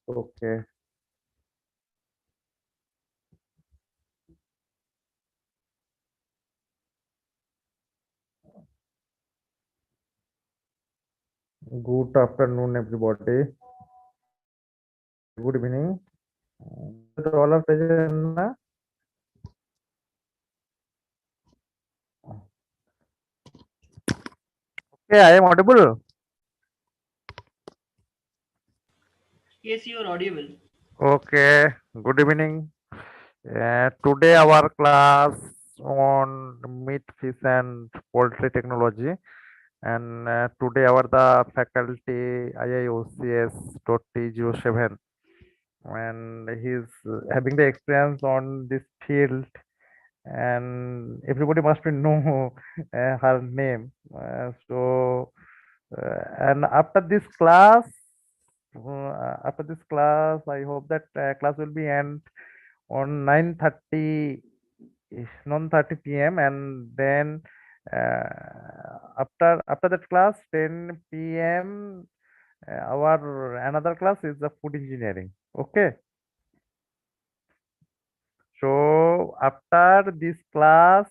Okay. Good afternoon, everybody. Good evening. All are present na? Okay, I am audible. Yes, you are audible. Okay. Good evening. Today our class on meat, fish, and poultry technology. And today our the faculty IIOCS.T07, and he's having the experience on this field, and everybody must be know her name. And after this class, I hope that class will be end on 9:30 p.m. and then after that class 10 p.m. Our another class is the food engineering. Okay, so after this class,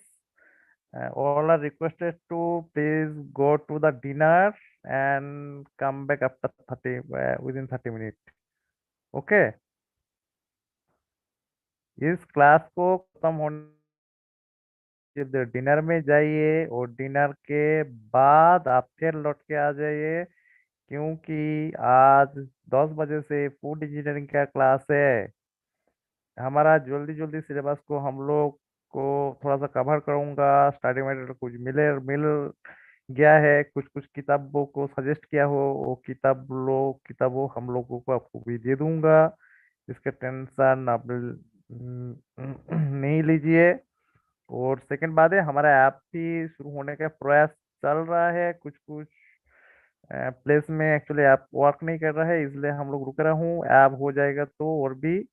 all are requested to please go to the dinner and come back after 30 within 30 minutes. Okay, इस class को खत्म होने dinner में जाइए और dinner के बाद आप फिर लौट के आ जाइए, क्योंकि आज 10 बजे से फूड इंजीनियरिंग का क्लास है। हमारा जल्दी जल्दी सिलेबस को हम लोग को थोड़ा सा कवर करूंगा। स्टडी मटेरियल कुछ मिल गया है, कुछ कुछ किताबों को सजेस्ट किया हो, वो किताबों हम लोगों को आपको भी दे दूंगा। इसका टेंशन आप नहीं लीजिए। और सेकंड बात है, हमारा ऐप भी शुरू होने का प्रयास चल रहा है। कुछ कुछ प्लेस में एक्चुअली ऐप वर्क नहीं कर रहा है, इसलिए हम लोग रुक रहा हूँ। ऐप हो जाएगा तो और भी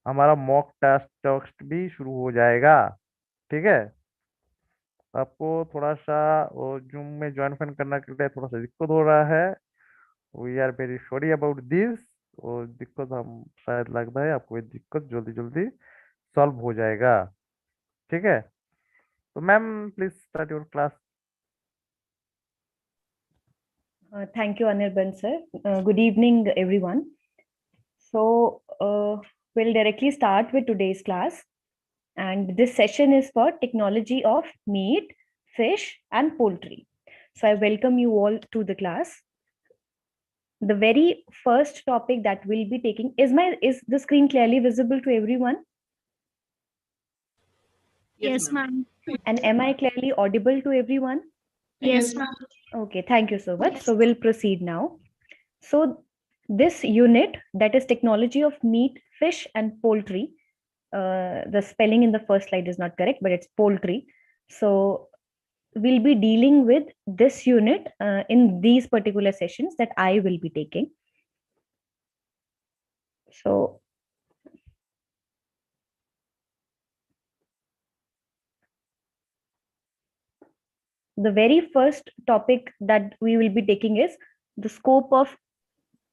हमारा मॉक टेस्ट टेस्ट भी शुरू हो जाएगा। ठीक है, आपको थोड़ा सा जूम में ज्वाइन फैन करने के लिए थोड़ा सा दिक्कत हो रहा है। We are very sorry about this. और दिक्कत हम शायद लगता है आपको ये दिक्कत जल्दी जल्दी सॉल्व हो जाएगा। ठीक है, तो ma'am please start your class. Thank you, Anirban sir. Good evening, everyone. So, we'll directly start with today's class. And this session is for technology of meat, fish, and poultry. So, I welcome you all to the class. The very first topic that we'll be taking is the screen clearly visible to everyone? Yes, ma'am. And am I clearly audible to everyone? Yes, ma'am. Okay, thank you so much. So we'll proceed now. So this unit, that is technology of meat, fish, and poultry. The spelling in the first slide is not correct, but it's poultry. So we'll be dealing with this unit in these particular sessions that I will be taking. So the very first topic that we will be taking is the scope of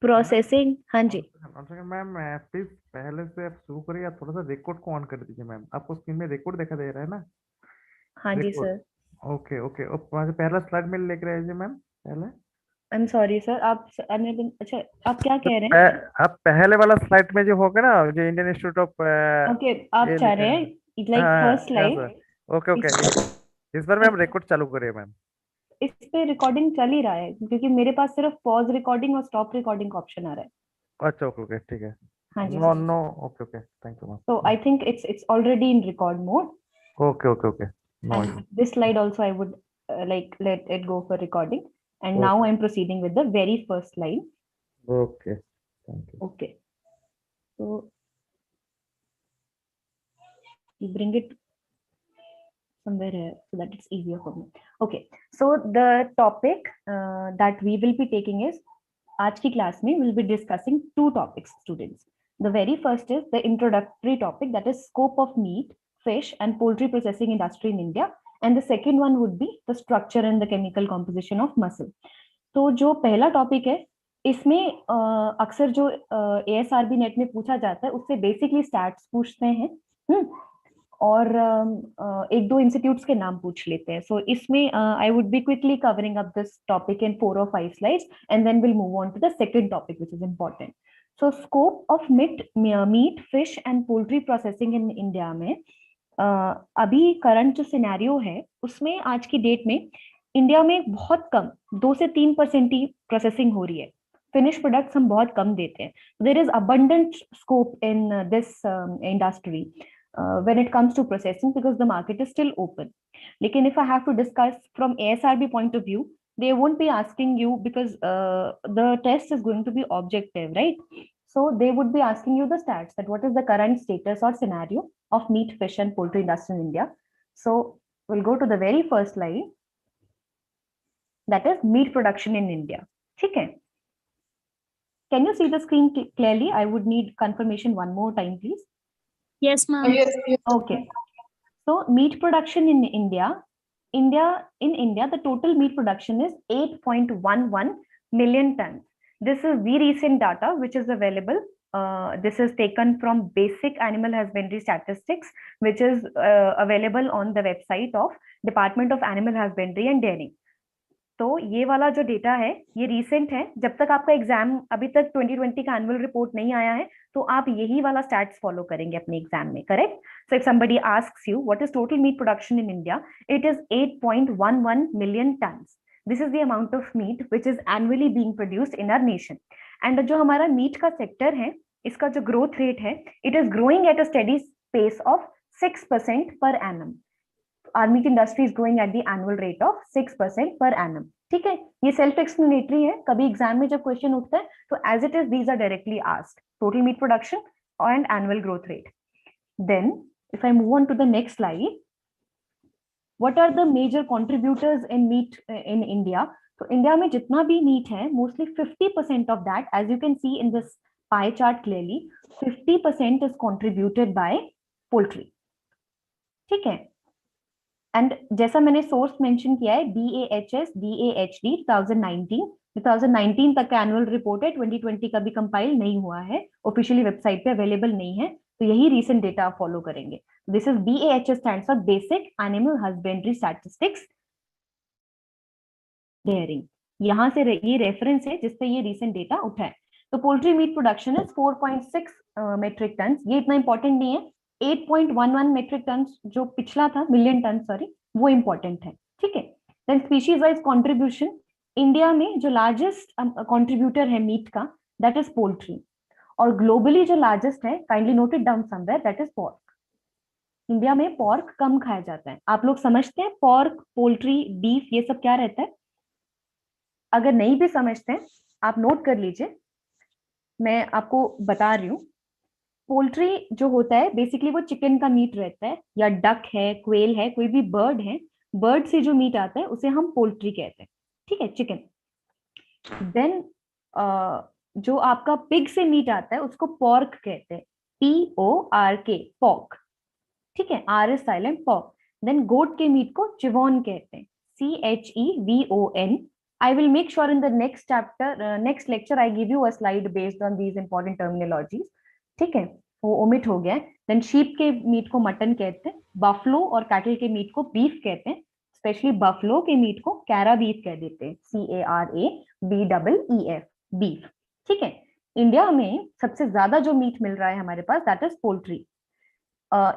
processing. हाँ जी, ma'am please पहले से आप शुरू करिए। आप थोड़ा सा record को ऑन कर दीजिए मैम। आपको स्क्रीन में रिकॉर्ड दिखा दे रहा है ना? हाँ जी रिकॉर्ड। सर। ओके ओके, और वहाँ से पहला स्लाइड में लेकर आइए मैम पहले। आई एम सॉरी सर, आप अच्छा आप क्या कह रहे हैं? आप पहले वाला स्लाइड में जो होगा ना, जो इंडियन इंस्टीट्यूट ऑफ ओके, आप ये चाह लिखा रहे है। हैं लाइक हाँ फर्स्ट हाँ स्लाइड? Sir, okay okay. इस बार मैम रिकॉर्ड चालू करिए मैम। इस पे रिकॉर्डिंग चल ही रहा है, क्योंकि मेरे पास सिर्फ पॉज रिकॉर्डिंग और स्टॉप रिकॉर्डिंग का ऑप्शन आ रहा है। अच्छा ओके ओके, ठीक है। हाँ जी no sir. No, okay okay, thank you ma'am. So I think it's already in record mode, okay okay okay, no and this slide also I would like let it go for recording. And now okay I'm proceeding with the very first slide. Okay, thank you. Okay, so you bring it somewhere here so that it's easier for me. Okay, so the topic that we will be taking is, आज की class में we'll be discussing two topics, students. The very first is the introductory topic, that is scope of meat, fish, and poultry processing industry in India. And the second one would be the structure and the chemical composition of muscle. तो जो पहला topic है इसमें अक्सर जो ASRB net में पूछा जाता है उससे बेसिकली स्टैट्स पूछते हैं, और एक दो इंस्टीट्यूट्स के नाम पूछ लेते हैं. सो इसमें I would be quickly covering up this topic in 4 or 5 slides, and then we'll move on to the second topic, which is important. So scope of meat, fish and poultry processing in India में अभी current जो scenario है उसमें आज की date में India में बहुत कम 2 से 3% ही प्रोसेसिंग हो रही है. फिनिश प्रोडक्ट्स हम बहुत कम देते हैं. There is abundant scope in this industry when it comes to processing, because the market is still open. Lekin if I have to discuss from ASRB point of view, they won't be asking you, because the test is going to be objective, right? So they would be asking you the stats, that what is the current status or scenario of meat, fish and poultry industry in India. So we'll go to the very first slide, that is meat production in India. Okay. Can you see the screen clearly? I would need confirmation one more time, please. Yes, ma'am. Yes, yes. Okay. So meat production in India, the total meat production is 8.11 million tons. This is the recent data which is available. This is taken from basic animal husbandry statistics, which is available on the website of Department of Animal Husbandry and Dairying. तो ये वाला जो data है ये recent है. जब तक आपका एग्जाम अभी तक 2020 का एनुअल रिपोर्ट नहीं आया है तो आप यही वाला स्टैट्स फॉलो करेंगे अपने एग्जाम में, correct? So if somebody asks you what is total meat production in India, it is 8.11 million tons. This is the amount of meat which is annually being produced in our nation. And जो हमारा मीट का sector है इसका जो growth rate है, it is growing at a steady pace of 6% per annum. Our meat industry is growing at the annual rate of 6% per annum. ठीक है, ये सेल्फ एक्सप्लेनेटरी है. कभी एग्जाम में जब क्वेश्चन उठता है तो as it is these are directly asked, total meat production and annual growth rate. Then if I move on to the next slide, what are the major contributors in meat in India? तो India में जितना भी meat है, mostly 50% of that, as you can see in this pie chart clearly, 50% is contributed by poultry. ठीक है. And जैसा मैंने source mention किया है, BAHS DAHD 2019 तक का एनुअल रिपोर्ट है. 2020 का भी कंपाइल नहीं हुआ है, ऑफिशियली वेबसाइट पे अवेलेबल नहीं है, तो यही रीसेंट डेटा आप फॉलो करेंगे. This is BAHS stands for basic animal husbandry statistics dairying. यहाँ से ये रेफरेंस है जिसपे ये रीसेंट डेटा उठा है. तो poultry meat production is 4.6 metric ton. ये इतना इंपॉर्टेंट नहीं है. 8.11 मेट्रिक टन जो पिछला था, मिलियन टन सॉरी, वो इंपॉर्टेंट है. ठीक है. Then species wise contribution, India में जो लार्जेस्ट कंट्रीब्यूटर है मीट का, दैट इज पोल्ट्री. और ग्लोबली जो लार्जेस्ट है, kindly note it down somewhere, that is pork. India में पॉर्क कम खाया जाता है. आप लोग समझते हैं पॉर्क, पोल्ट्री, बीफ ये सब क्या रहता है? अगर नहीं भी समझते हैं आप नोट कर लीजिए, मैं आपको बता रही हूँ. पोल्ट्री जो होता है बेसिकली वो चिकन का मीट रहता है, या डक है, क्वेल है, कोई भी बर्ड है, बर्ड से जो मीट आता है उसे हम पोल्ट्री कहते हैं. ठीक है, चिकन. देन जो आपका पिग से मीट आता है उसको पॉर्क कहते हैं, PORK, पॉर्क. ठीक है, R is silent, pork. Then goat के मीट को चिवॉन कहते हैं, CHEVON. I will make sure in the next chapter, next lecture, I give you a slide based on these important terminologies. ठीक है, वो ओमिट हो गया. देन शीप के मीट को मटन कहते हैं, बफलो और कैटल के मीट को बीफ कहते हैं. स्पेशली बफलो के मीट को कैरा बीफ कह देते हैं, CARABEEF, बीफ. ठीक है. इंडिया में सबसे ज्यादा जो मीट मिल रहा है हमारे पास, that is poultry.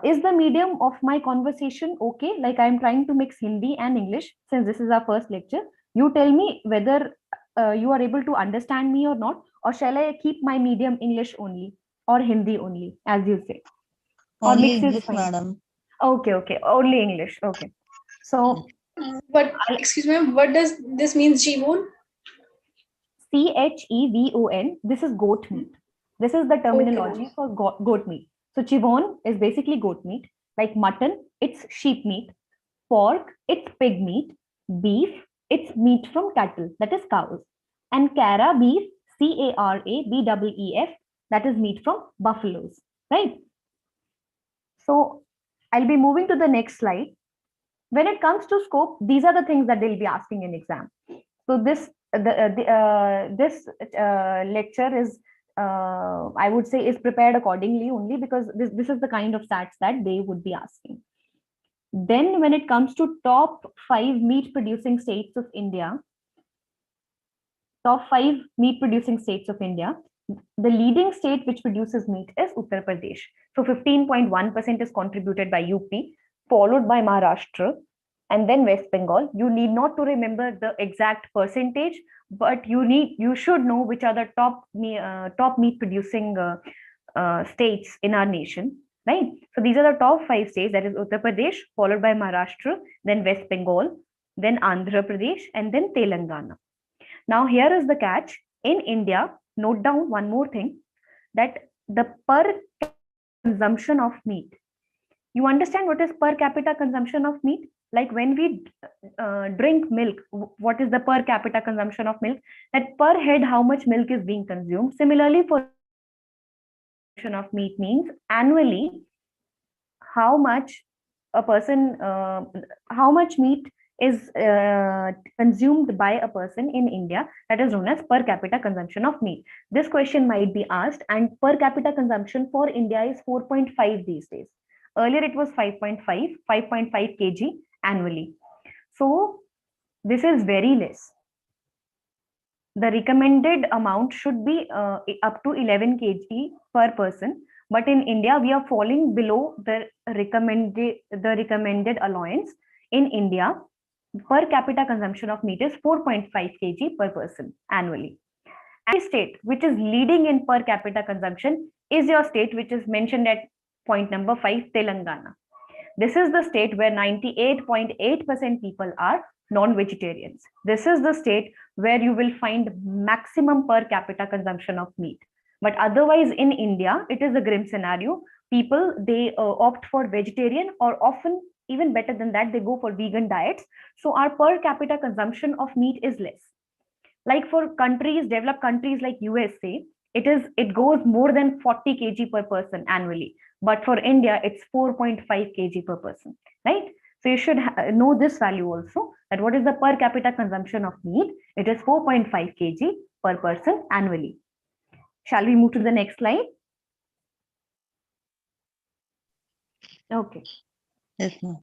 Is the medium of my conversation okay? Like I am trying to mix Hindi and English since this is our first lecture. You tell me whether you are able to understand me or not, or shall I keep my medium English only or Hindi only, as you say? Or Only mix is English, fine. madam. Okay, only English. Okay. So, But excuse me, what does this mean, Jivon? CHEVON. This is goat meat. This is the terminology for goat meat. So chivon is basically goat meat. Like mutton, it's sheep meat. Pork, it's pig meat. Beef, it's meat from cattle, that is cows. And cara beef, CARABEEF, that is meat from buffaloes, right? So I'll be moving to the next slide. When it comes to scope, these are the things that they'll be asking in exam. So this this lecture is, I would say, is prepared accordingly only because this is the kind of stats that they would be asking. Then when it comes to top 5 meat producing states of India, the leading state which produces meat is Uttar Pradesh. So 15.1% is contributed by UP, followed by Maharashtra, and then West Bengal. You need not to remember the exact percentage, but you should know which are the top meat producing states in our nation, right? So these are the top 5 states, that is Uttar Pradesh, followed by Maharashtra, then West Bengal, then Andhra Pradesh, and then Telangana. Now here is the catch. In India, note down one more thing, that the per consumption of meat. You understand what is per capita consumption of meat? Like when we drink milk, what is the per capita consumption of milk? That per head, how much milk is being consumed. Similarly, for of meat means annually, how much meat is consumed by a person in India, that is known as per capita consumption of meat. This question might be asked, and per capita consumption for India is 4.5 these days. Earlier it was 5.5 kg annually. So this is very less. The recommended amount should be up to 11 kg per person. But in India, we are falling below the recommended allowance. In India, per capita consumption of meat is 4.5 kg per person annually. And the state which is leading in per capita consumption is your state which is mentioned at point number 5, Telangana. This is the state where 98.8% people are non-vegetarians. This is the state where you will find maximum per capita consumption of meat. But otherwise in India, it is a grim scenario. People, they opt for vegetarian, or often even better than that, they go for vegan diets. So our per capita consumption of meat is less. Like for countries, developed countries like USA, it goes more than 40 kg per person annually. But for India, it's 4.5 kg per person, right? So you should know this value also, that what is the per capita consumption of meat? It is 4.5 kg per person annually. Shall we move to the next slide? Okay. Yes, ma'am.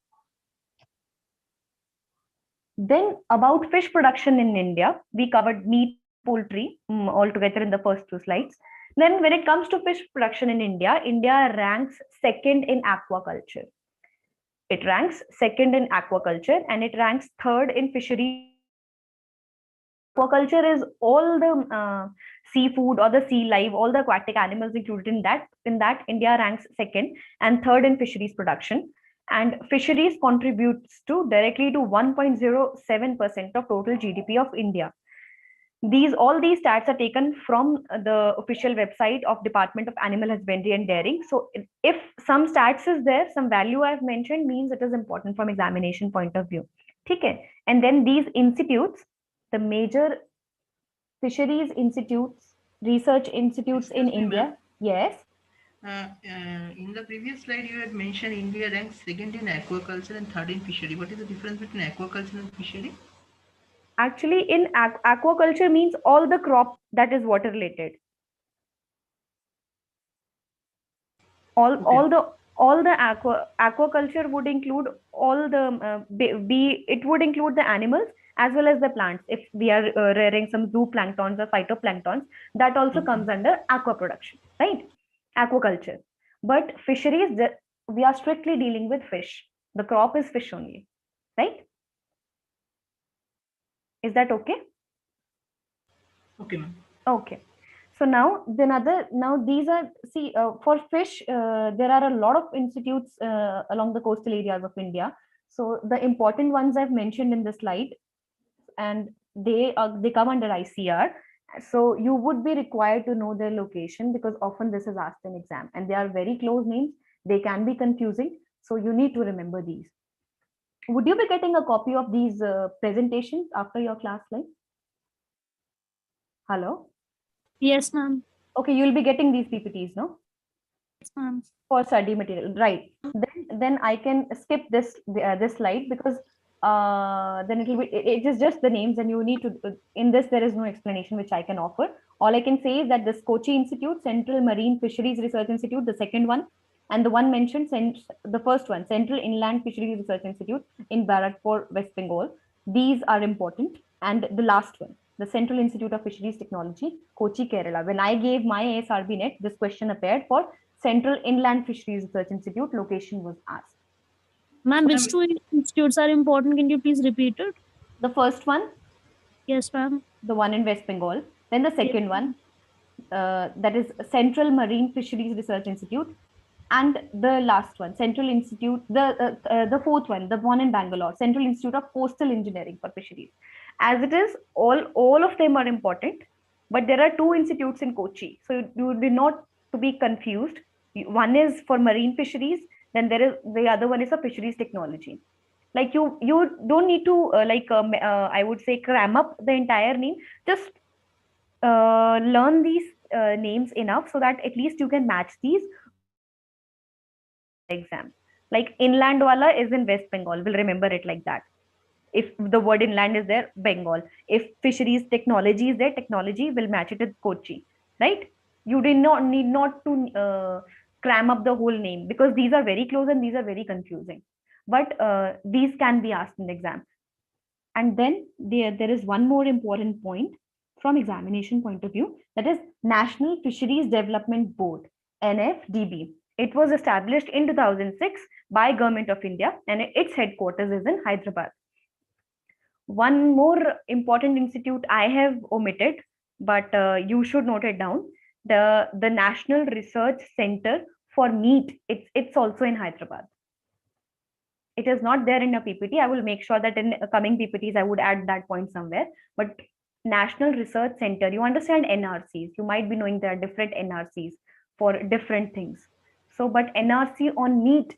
Then about fish production in India, we covered meat, poultry all together in the first 2 slides. Then when it comes to fish production in India, India ranks second in aquaculture. It ranks second in aquaculture, and it ranks third in fishery. Aquaculture is all the seafood or the sea life, all the aquatic animals included in that. In that, India ranks second, and third in fisheries production. And fisheries contributes directly to 1.07% of total GDP of India. All these stats are taken from the official website of Department of Animal Husbandry and Dairying. So if some stats is there, some value I've mentioned, means it is important from examination point of view. Okay. And then these institutes, the major fisheries institutes, research institutes in India. Yes. In the previous slide, you had mentioned India ranks second in aquaculture and third in fishery. What is the difference between aquaculture and fishery? Actually, in aquaculture means all the crop that is water related. All the aquaculture would include all the it would include the animals as well as the plants. If we are rearing some zooplanktons or phytoplanktons, that also comes under aqua production, right? Aquaculture. But fisheries, we are strictly dealing with fish. The crop is fish only, right? Is that okay? Okay, ma'am. Okay. So now these are, for fish, there are a lot of institutes along the coastal areas of India. So the important ones I've mentioned in the slide, and they come under ICR. So you would be required to know their location, because often this is asked in exam, and they are very close names. They can be confusing. So you need to remember these. Would you be getting a copy of these presentations after your class, like? Hello? Yes, ma'am. Okay, you'll be getting these PPTs, no? Yes, ma'am. For study material, right? Then I can skip this slide, because then it is just the names, and you need to, in this there is no explanation which I can offer. All I can say is that this Kochi Institute, Central Marine Fisheries Research Institute, the second one, and the one mentioned, the first one, Central Inland Fisheries Research Institute in Barakpur, West Bengal. These are important. And the last one, the Central Institute of Fisheries Technology, Kochi, Kerala. When I gave my ASRB net, this question appeared for Central Inland Fisheries Research Institute. Location was asked. Ma'am, which two institutes are important? Can you please repeat it? The first one, Yes, ma'am. the one in West Bengal. Then the second one, that is Central Marine Fisheries Research Institute. And the last one, Central Institute, the fourth one, the one in Bangalore, Central Institute of Coastal Engineering for Fisheries. As it is, all of them are important, but there are two institutes in Kochi, so you do not to be confused. One is for marine fisheries, then there is the other one is for fisheries technology. Like you don't need to I would say cram up the entire name. Just learn these names enough so that at least you can match these exam. Like inland wala is in West Bengal, we'll remember it like that. If the word inland is there, Bengal. If fisheries technology is there, technology will match it with Kochi, right? You did not need not to cram up the whole name, because these are very close and these are very confusing. But these can be asked in the exam. And then there is one more important point from examination point of view, that is National Fisheries Development Board, NFDB. It was established in 2006 by Government of India, and its headquarters is in Hyderabad. One more important institute I have omitted, but you should note it down. The National Research Center for Meat, it's also in Hyderabad. It is not there in a PPT. I will make sure that in coming PPTs, I would add that point somewhere. But National Research Center, you understand NRCs. You might be knowing there are different NRCs for different things. So, but NRC on meat,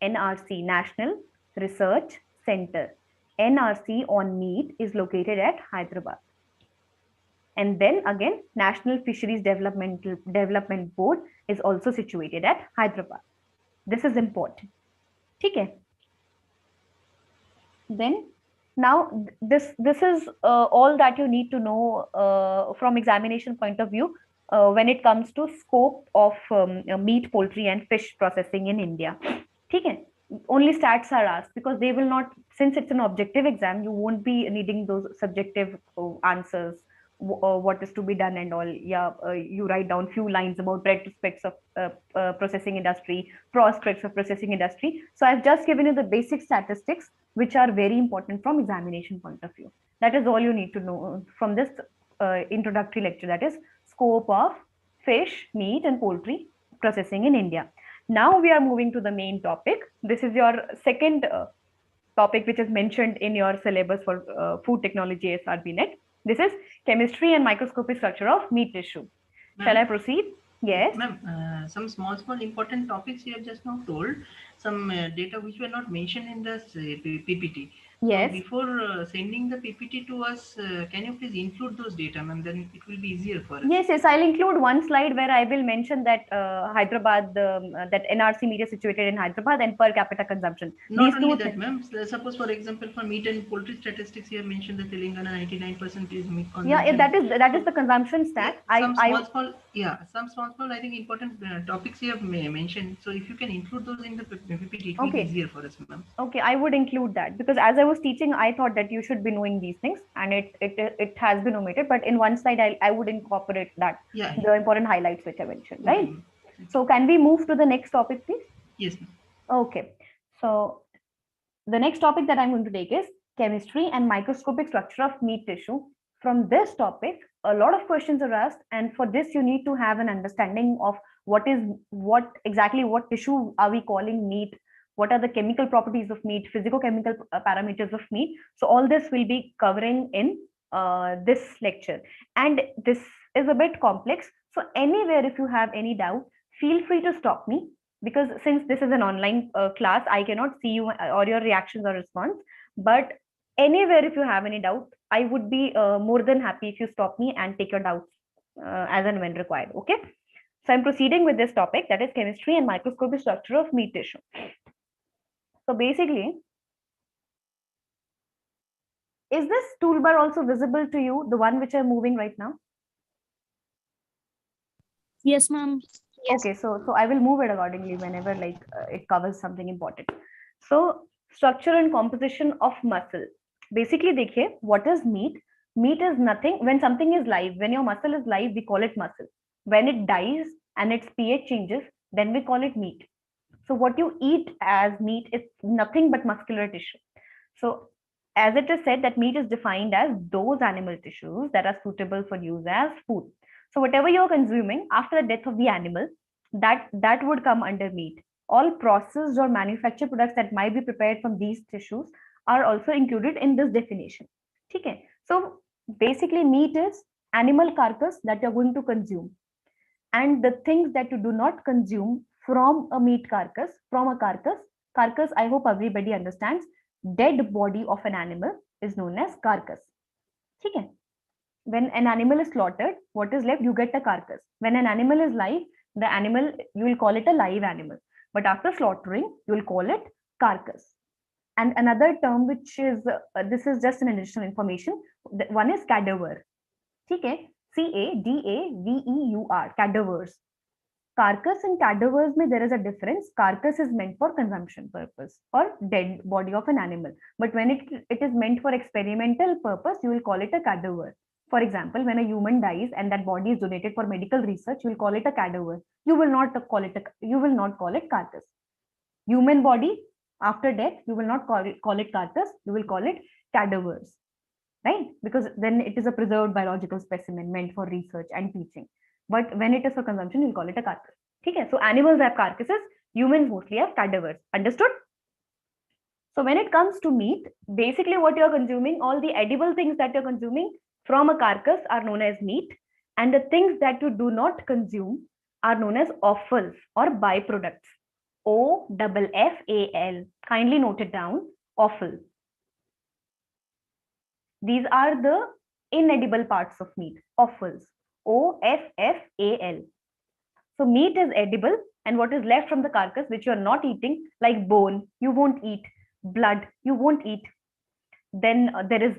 NRC, National Research Center, NRC on meat is located at Hyderabad. And then again, National Fisheries Development Board is also situated at Hyderabad. This is important. Okay. Then now this is all that you need to know from examination point of view when it comes to scope of meat, poultry and fish processing in India. Okay. Only stats are asked, because they will not, since it's an objective exam, you won't be needing those subjective answers, what is to be done and all. Yeah, you write down few lines about retrospects of processing industry, prospects of processing industry. So I've just given you the basic statistics, which are very important from examination point of view. That is all you need to know from this introductory lecture, that is scope of fish, meat and poultry processing in India. Now we are moving to the main topic. This is your second topic, which is mentioned in your syllabus for food technology SRB net. This is chemistry and microscopic structure of meat tissue. Shall I proceed? Yes. Ma'am, some small important topics you have just now told, some data which were not mentioned in the PPT. Yes. So before sending the PPT to us, can you please include those data, ma'am? Then it will be easier for us. Yes, I'll include one slide where I will mention that Hyderabad, that NRC meat is situated in Hyderabad and per capita consumption. Not only that, ma'am. Suppose, for example, for meat and poultry statistics, you have mentioned that Telangana 99% is meat consumption. Yeah, that is the consumption stat. Yeah, some small, I think important topics you have mentioned. So if you can include those in the PPT, it will be easier for us, ma'am. Okay, I would include that, because as I was teaching, I thought that you should be knowing these things, and it has been omitted. But in one slide, I would incorporate that, the important highlights which I mentioned, right? So can we move to the next topic, please? Yes, ma'am. Okay. So the next topic that I'm going to take is chemistry and microscopic structure of meat tissue. From this topic, a lot of questions are asked, and for this you need to have an understanding of what exactly what tissue are we calling meat, what are the chemical properties of meat, physico-chemical parameters of meat. So all this will be covering in this lecture, and this is a bit complex. So anywhere, if you have any doubt, feel free to stop me, because since this is an online class, I cannot see you or your reactions or response. But anywhere, if you have any doubt, I would be more than happy if you stop me and take your doubts as and when required. Okay. So I'm proceeding with this topic, that is chemistry and microscopic structure of meat tissue. So basically, Is this toolbar also visible to you, the one which I'm moving right now? Yes, ma'am. Okay, so I will move it accordingly whenever like it covers something important. So structure and composition of muscle. Basically, देखिए, what is meat? Meat is nothing. When something is live, when your muscle is live, we call it muscle. When it dies and its pH changes, then we call it meat. So what you eat as meat is nothing but muscular tissue. So as it is said that meat is defined as those animal tissues that are suitable for use as food. So whatever you're consuming after the death of the animal, that would come under meat. All processed or manufactured products that might be prepared from these tissues are also included in this definition. Okay. So basically meat is animal carcass that you're going to consume. And the things that you do not consume from a meat carcass, carcass, I hope everybody understands, dead body of an animal is known as carcass. Okay. When an animal is slaughtered, what is left? You get a carcass. When an animal is live, the animal, you will call it a live animal. But after slaughtering, you will call it carcass. And another term which is, this is just an additional information, one is cadaver. Okay. CADAVER, cadavers. Carcass and cadavers mein there is a difference. Carcass is meant for consumption purpose or dead body of an animal. But when it is meant for experimental purpose, you will call it a cadaver. For example, when a human dies and that body is donated for medical research, you will call it a cadaver. You will not call it carcass. Human body after death, you will not call it carcass. You will call it cadavers, right? Because then it is a preserved biological specimen meant for research and teaching. But when it is for consumption, you'll call it a carcass. Okay, so animals have carcasses, humans mostly have cadavers. Understood? So when it comes to meat, basically what you're consuming, all the edible things that you're consuming from a carcass are known as meat, and the things that you do not consume are known as offals or byproducts. OFFAL. Kindly note it down. Offal. These are the inedible parts of meat. Offals. OFFAL. So meat is edible, and what is left from the carcass, which you are not eating, like bone, you won't eat. Blood, you won't eat. Then there is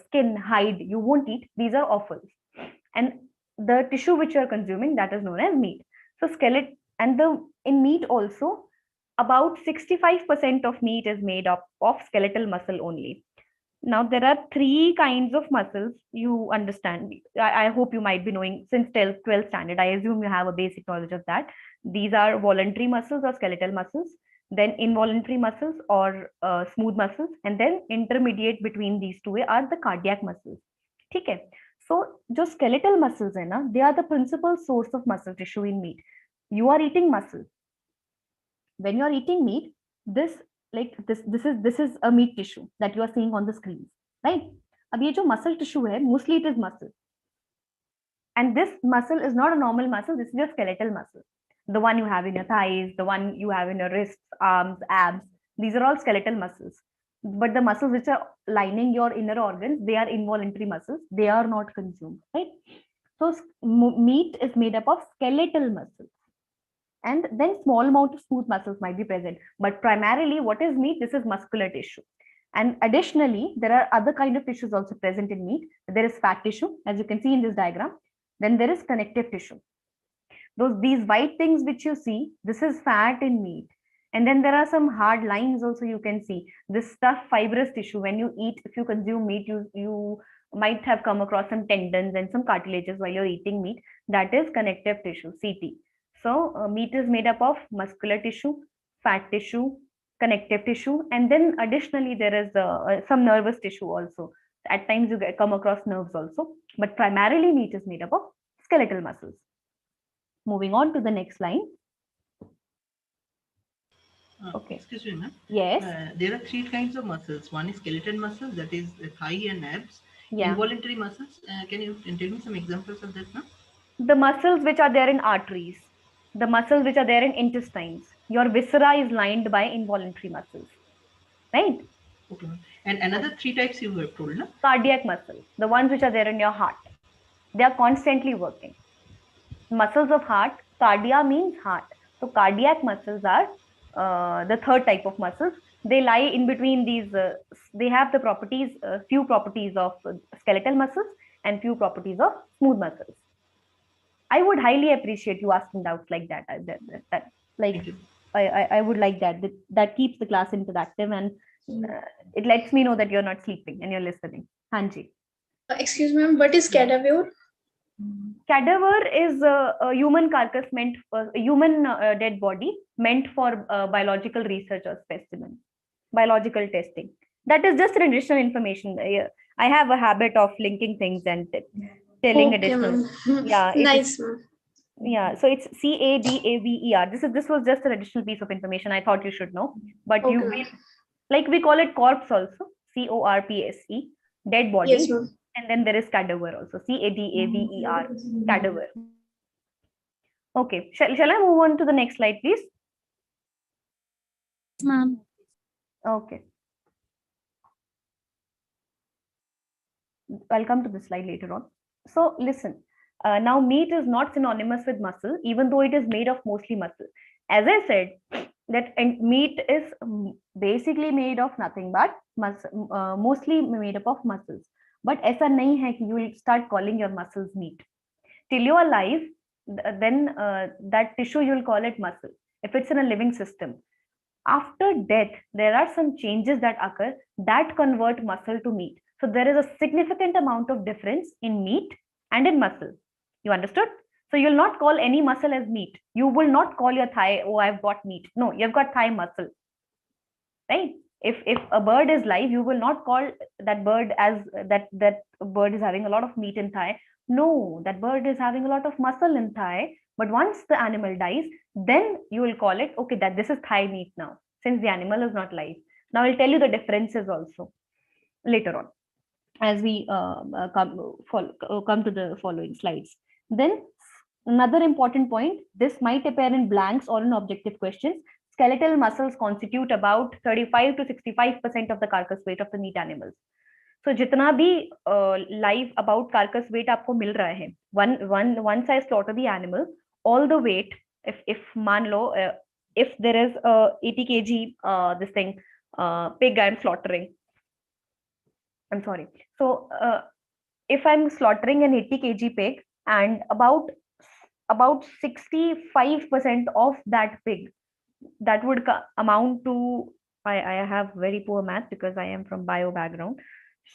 skin, hide, you won't eat. These are offals. And the tissue which you are consuming, that is known as meat. So skeleton, and in meat also, about 65% of meat is made up of skeletal muscle only. Now there are three kinds of muscles, you understand. I hope you might be knowing since 12th standard. I assume you have a basic knowledge of that. These are voluntary muscles or skeletal muscles, then involuntary muscles or smooth muscles, and then intermediate between these two are the cardiac muscles. Okay. So जो skeletal muscles है ना, they are the principal source of muscle tissue in meat. You are eating muscle. When you are eating meat, this is a meat tissue that you are seeing on the screen, right? अब ये जो muscle tissue है, mostly it is muscle. And this muscle is not a normal muscle, this is your skeletal muscle. The one you have in your thighs, the one you have in your wrists, arms, abs, these are all skeletal muscles. But the muscles which are lining your inner organs, they are involuntary muscles, they are not consumed, right? So meat is made up of skeletal muscles. And then small amount of smooth muscles might be present. But primarily what is meat? This is muscular tissue. And additionally, there are other kind of tissues also present in meat. There is fat tissue, as you can see in this diagram. Then there is connective tissue. These white things which you see, this is fat in meat. And then there are some hard lines also you can see. This stuff, fibrous tissue, when you eat, if you consume meat, you might have come across some tendons and some cartilages while you're eating meat. That is connective tissue, CT. So meat is made up of muscular tissue, fat tissue, connective tissue, and then additionally there is some nervous tissue also. At times you come across nerves also, but primarily meat is made up of skeletal muscles. Moving on to the next line. Okay. Excuse me, ma'am. Yes. There are three kinds of muscles. One is skeletal muscles, that is thigh and abs. Yeah. Involuntary muscles. Can you tell me some examples of that, ma'am? The muscles which are there in arteries, the muscles which are there in intestines. Your viscera is lined by involuntary muscles, right? Okay. And another three types you have told, no? Cardiac muscles, the ones which are there in your heart. They are constantly working. Muscles of heart, cardia means heart. So cardiac muscles are the third type of muscles. they lie in between these. They have the properties, few properties of skeletal muscles and few properties of smooth muscles. I would highly appreciate you asking doubts like that. Like Thank you. I would like that. That keeps the class interactive, and it lets me know that you're not sleeping and you're listening. Hanji. Excuse me, ma'am, what is cadaver? Cadaver is a human carcass meant for a human dead body meant for biological research or specimen, biological testing. That is just an additional information. I have a habit of linking things and telling Okay, additional. ma'am. Yeah, Nice, ma'am. yeah. So it's CADAVER. This was just an additional piece of information I thought you should know. But you Okay, will, ma'am. like we call it corpse also, CORPSE, dead body. Yes, ma'am. And then there is cadaver also, CADAVER, cadaver. Okay, shall I move on to the next slide, please? Ma'am. Okay. I'll come to this slide later on. So listen, now meat is not synonymous with muscle, even though it is made of mostly muscle. As I said, that meat is basically made of nothing but muscle, mostly made up of muscles. But ऐसा नहीं है कि you will start calling your muscles meat. Till you are alive, then that tissue you will call it muscle. If it's in a living system. After death, there are some changes that occur that convert muscle to meat. So there is a significant amount of difference in meat and in muscle. You understood? So you'll not call any muscle as meat. You will not call your thigh, oh, I've got meat. No, you've got thigh muscle. Right? If a bird is live, you will not call that bird as that bird is having a lot of meat in thigh. No, that bird is having a lot of muscle in thigh. But once the animal dies, then you will call it, okay, that this is thigh meat now, since the animal is not live. Now I'll tell you the differences also later on as we come to the following slides. Then another important point, this might appear in blanks or in objective questions. Skeletal muscles constitute about 35 to 65% of the carcass weight of the meat animals. So जितना भी live about carcass weight आपको मिल रहा है, once I slaughter the animal, all the weight, if मान लो if there is 80 kg this thing pig I'm slaughtering, I'm sorry. So if I'm slaughtering an 80 kg pig and about 65% of that pig, that would amount to, I have very poor math because I am from bio background.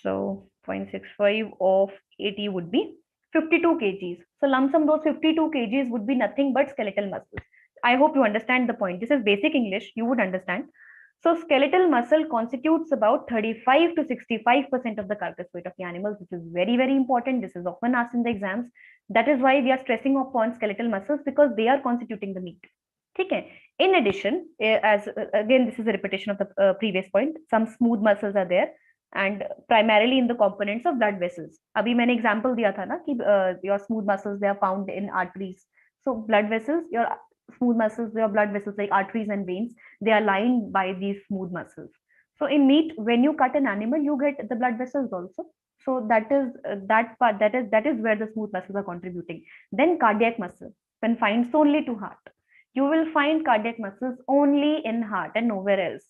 So 0.65 of 80 would be 52 kgs. So lump sum those 52 kgs would be nothing but skeletal muscles. I hope you understand the point. This is basic English. You would understand. So skeletal muscle constitutes about 35 to 65% of the carcass weight of the animals, which is very, very important. This is often asked in the exams. That is why we are stressing upon skeletal muscles, because they are constituting the meat. Okay. In addition, as again, this is a repetition of the previous point, some smooth muscles are there and primarily in the components of blood vessels. Abhi maine example diya tha na ki your smooth muscles, they are found in arteries. So blood vessels, your smooth muscles, your blood vessels like arteries and veins, they are lined by these smooth muscles. So in meat, when you cut an animal, you get the blood vessels also. So that is that part, that is where the smooth muscles are contributing. Then cardiac muscle confined solely to heart. You will find cardiac muscles only in heart and nowhere else.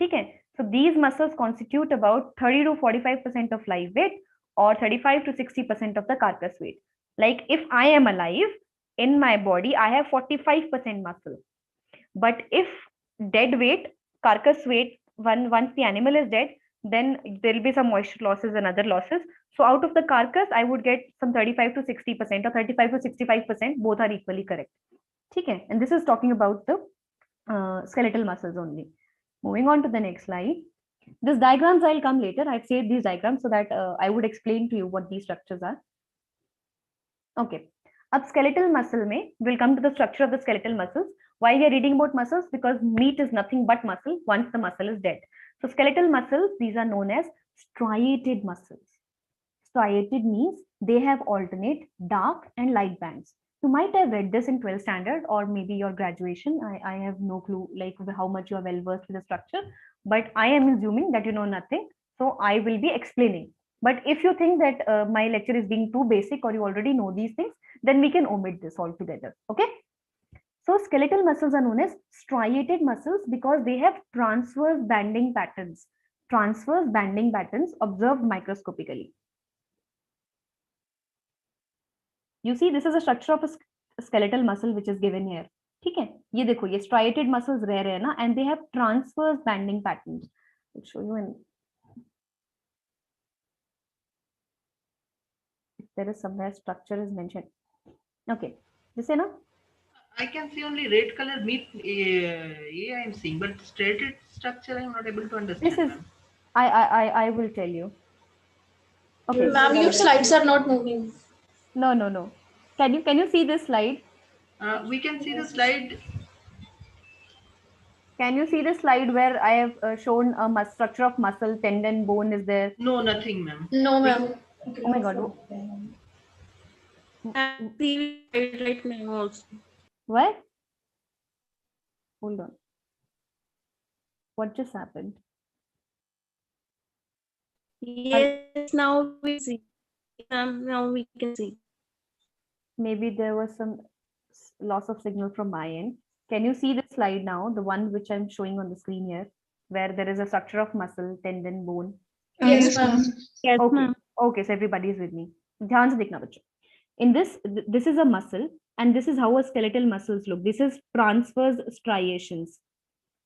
Okay. So these muscles constitute about 30 to 45% of live weight or 35 to 60% of the carcass weight. Like if I am alive, in my body, I have 45% muscle. But if dead weight, carcass weight, once the animal is dead, then there will be some moisture losses and other losses. So out of the carcass, I would get some 35 to 60% or 35 to 65%, both are equally correct. Okay, and this is talking about the skeletal muscles only. Moving on to the next slide. These diagrams I'll come later. I've saved these diagrams so that I would explain to you what these structures are. Okay. Up skeletal muscle mein, we'll come to the structure of the skeletal muscles. Why we are reading about muscles? Because meat is nothing but muscle once the muscle is dead. So skeletal muscles, these are known as striated muscles. Striated means they have alternate dark and light bands. You might have read this in 12th standard or maybe your graduation. I have no clue like how much you are well versed with the structure, but I am assuming that you know nothing. So I will be explaining. But if you think that my lecture is being too basic or you already know these things, then we can omit this altogether. Okay. So skeletal muscles are known as striated muscles because they have transverse banding patterns. Transverse banding patterns observed microscopically. You see, this is a structure of a skeletal muscle which is given here. ठीक है, ये देखो, ये striated muscles rare है ना, and they have transverse banding patterns. I'll show you in. There is somewhere structure is mentioned. Okay, this is na. I can see only red color meat. I am seeing, but striated structure I am not able to understand. This is, I will tell you. Okay. Ma'am, your slides are not moving. No. Can you see this slide? We can see the slide. Can you see the slide where I have shown a structure of muscle, tendon, bone is there? No, nothing, ma'am. No, ma'am. Oh my God. And the right now also. What? Hold on. What just happened? Yes, now we see. Now we can see. Maybe there was some loss of signal from my end. Can you see the slide now? The one which I'm showing on the screen here, where there is a structure of muscle, tendon, bone. Yes, ma'am. Yes, Okay. ma'am. Okay, so everybody is with me. ध्यान से देखना बच्चों. In this is a muscle, and this is how a skeletal muscles look. This is transverse striations.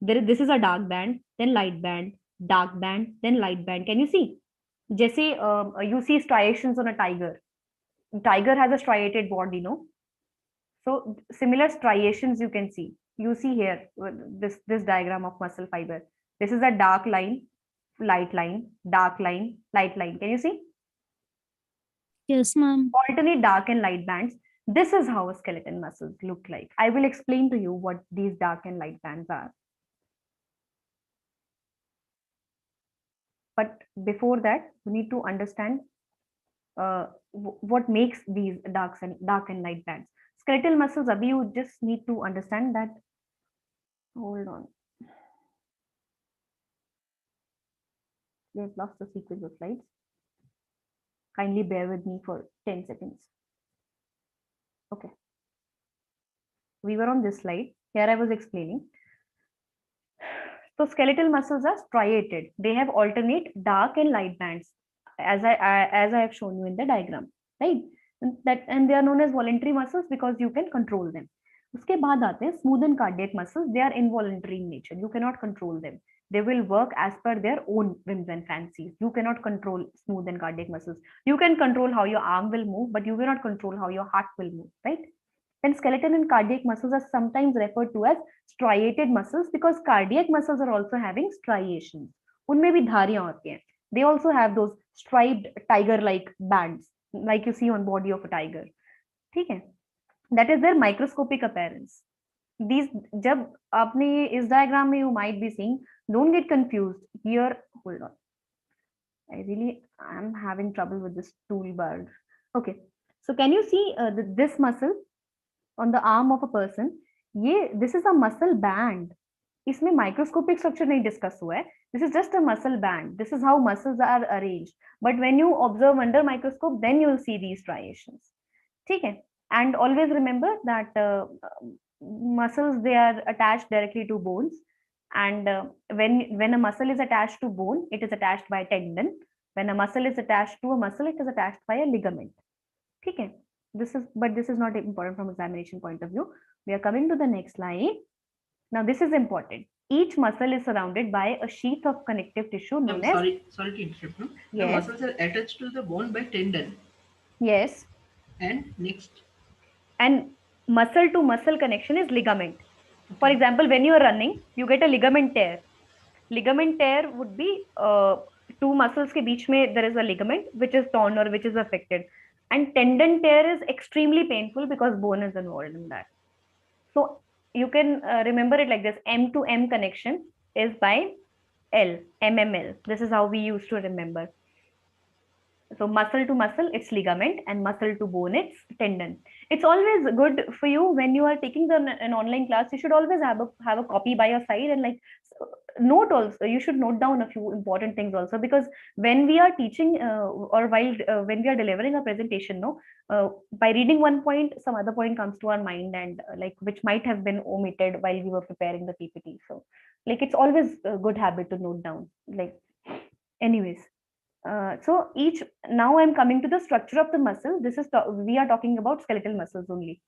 This is a dark band, then light band, dark band, then light band. Can you see? जैसे you see striations on a tiger. Tiger has a striated body, no? So similar striations you can see. You see here this diagram of muscle fiber. This is a dark line, light line, dark line, light line. Can you see? Yes, ma'am. Alternate dark and light bands. This is how a skeleton muscles look like. I will explain to you what these dark and light bands are. But before that, we need to understand what makes these dark and light bands. Skeletal muscles, abhi you just need to understand that. Hold on. They've lost the sequence of slides. Kindly bear with me for 10 seconds. Okay. We were on this slide. Here I was explaining. So skeletal muscles are striated. They have alternate dark and light bands, as I have shown you in the diagram, right? And they are known as voluntary muscles because you can control them. उसके बाद आते हैं smooth and cardiac muscles. They are involuntary in nature. You cannot control them. They will work as per their own whims and fancies. You cannot control smooth and cardiac muscles. You can control how your arm will move, but you cannot control how your heart will move, right? And skeletal and cardiac muscles are sometimes referred to as striated muscles because cardiac muscles are also having striations. उनमें भी धारियां होती हैं. They also have those striped tiger-like bands, like you see on body of a tiger. ठीक है? That is their microscopic appearance. These, जब आपने इस diagram में you might be seeing, don't get confused. Here, hold on. I'm having trouble with this toolbar. Okay, so can you see this muscle on the arm of a person? This is a muscle band. इसमें microscopic structure नहीं discuss हुआ है. This is just a muscle band. This is how muscles are arranged. But when you observe under microscope, then you will see these striations. ठीक है? And always remember that muscles, they are attached directly to bones. And when a muscle is attached to bone, it is attached by a tendon. When a muscle is attached to a muscle, it is attached by a ligament. ठीक है? But this is not important from examination point of view. We are coming to the next slide. Now this is important. Each muscle is surrounded by a sheath of connective tissue known as. Sorry to interrupt. No? Yes. The muscles are attached to the bone by tendon. Yes. And next. And muscle to muscle connection is ligament. For example, when you are running, you get a ligament tear. Ligament tear would be two muscles के बीच में there is a ligament which is torn or which is affected. And tendon tear is extremely painful because bone is involved in that. So you can remember it like this. M to M connection is by L, MML. This is how we used to remember. So muscle to muscle, it's ligament, and muscle to bone, it's tendon. It's always good for you when you are taking an online class. You should always have a copy by your side and like note also, you should note down a few important things also, because when we are teaching or while when we are delivering a presentation, no, by reading one point, some other point comes to our mind, and like which might have been omitted while we were preparing the PPT. So like it's always a good habit to note down. Like, anyways, so each, now I'm coming to the structure of the muscle. This is we are talking about skeletal muscles only.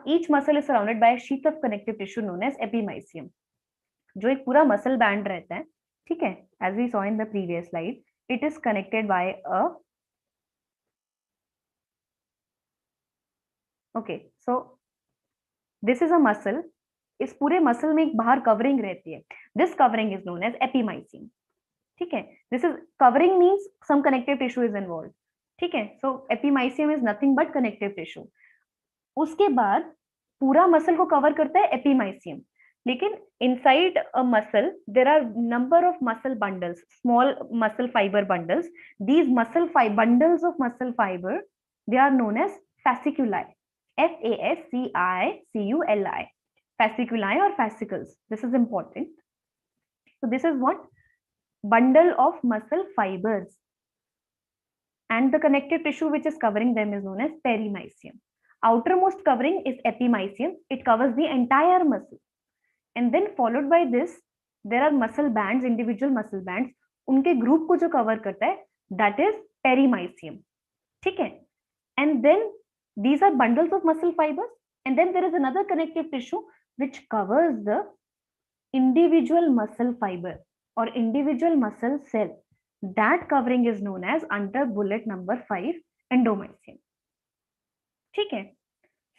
Each muscle is surrounded by a sheath of connective tissue known as epimysium. जो एक पूरा muscle band रहता है, ठीक है, as we saw in the previous slide, it is connected by a, okay, so this is a muscle. इस पूरे muscle में एक बाहर कवरिंग रहती है. This covering is known as epimysium. ठीक है, this is covering means some connective tissue is involved. ठीक है, so epimysium is nothing but connective tissue. उसके बाद पूरा मसल को कवर करता है epimysium. लेकिन inside a muscle there are number of muscle bundles, small muscle fiber bundles. These bundles of muscle fiber, they are known as fasciculi. Fasciculi, fasciculi or fascicles. This is important. So this is what bundle of muscle fibers, and the connective tissue which is covering them is known as perimysium. Outermost covering is epimysium. It covers the entire muscle. And then followed by this, there are muscle bands, individual muscle bands. उनके group को जो cover करता है, that is perimysium. ठीक है? And then these are bundles of muscle fibers. And then there is another connective tissue which covers the individual muscle fiber or individual muscle cell. That covering is known as, under bullet number 5, endomysium. ठीक है?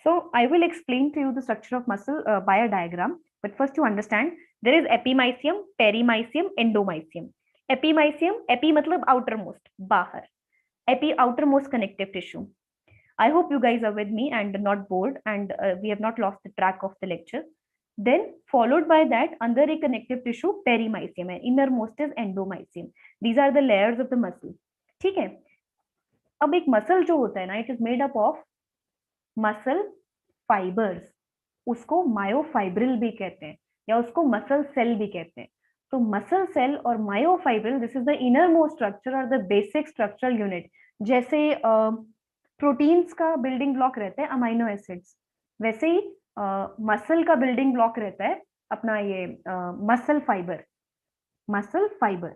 So I will explain to you the structure of muscle by a diagram. But first to understand, there is epimysium, perimysium, endomysium. Epimysium, epi matlab outermost, bahar. Epi, outermost connective tissue. I hope you guys are with me and not bored, and we have not lost the track of the lecture. Then followed by that, under a connective tissue, perimysium, and innermost is endomysium. These are the layers of the muscle. ठीक है? अब एक muscle जो होता है ना, it is made up of muscle fibers. उसको myofibril भी कहते हैं, या उसको मसल सेल भी कहते हैं. तो मसल सेल और myofibril, this is the inner most structure और द बेसिक स्ट्रक्चरल यूनिट. जैसे प्रोटीन्स का बिल्डिंग ब्लॉक रहता है अमाइनो एसिड्स, वैसे ही मसल का बिल्डिंग ब्लॉक रहता है अपना ये मसल फाइबर. मसल फाइबर,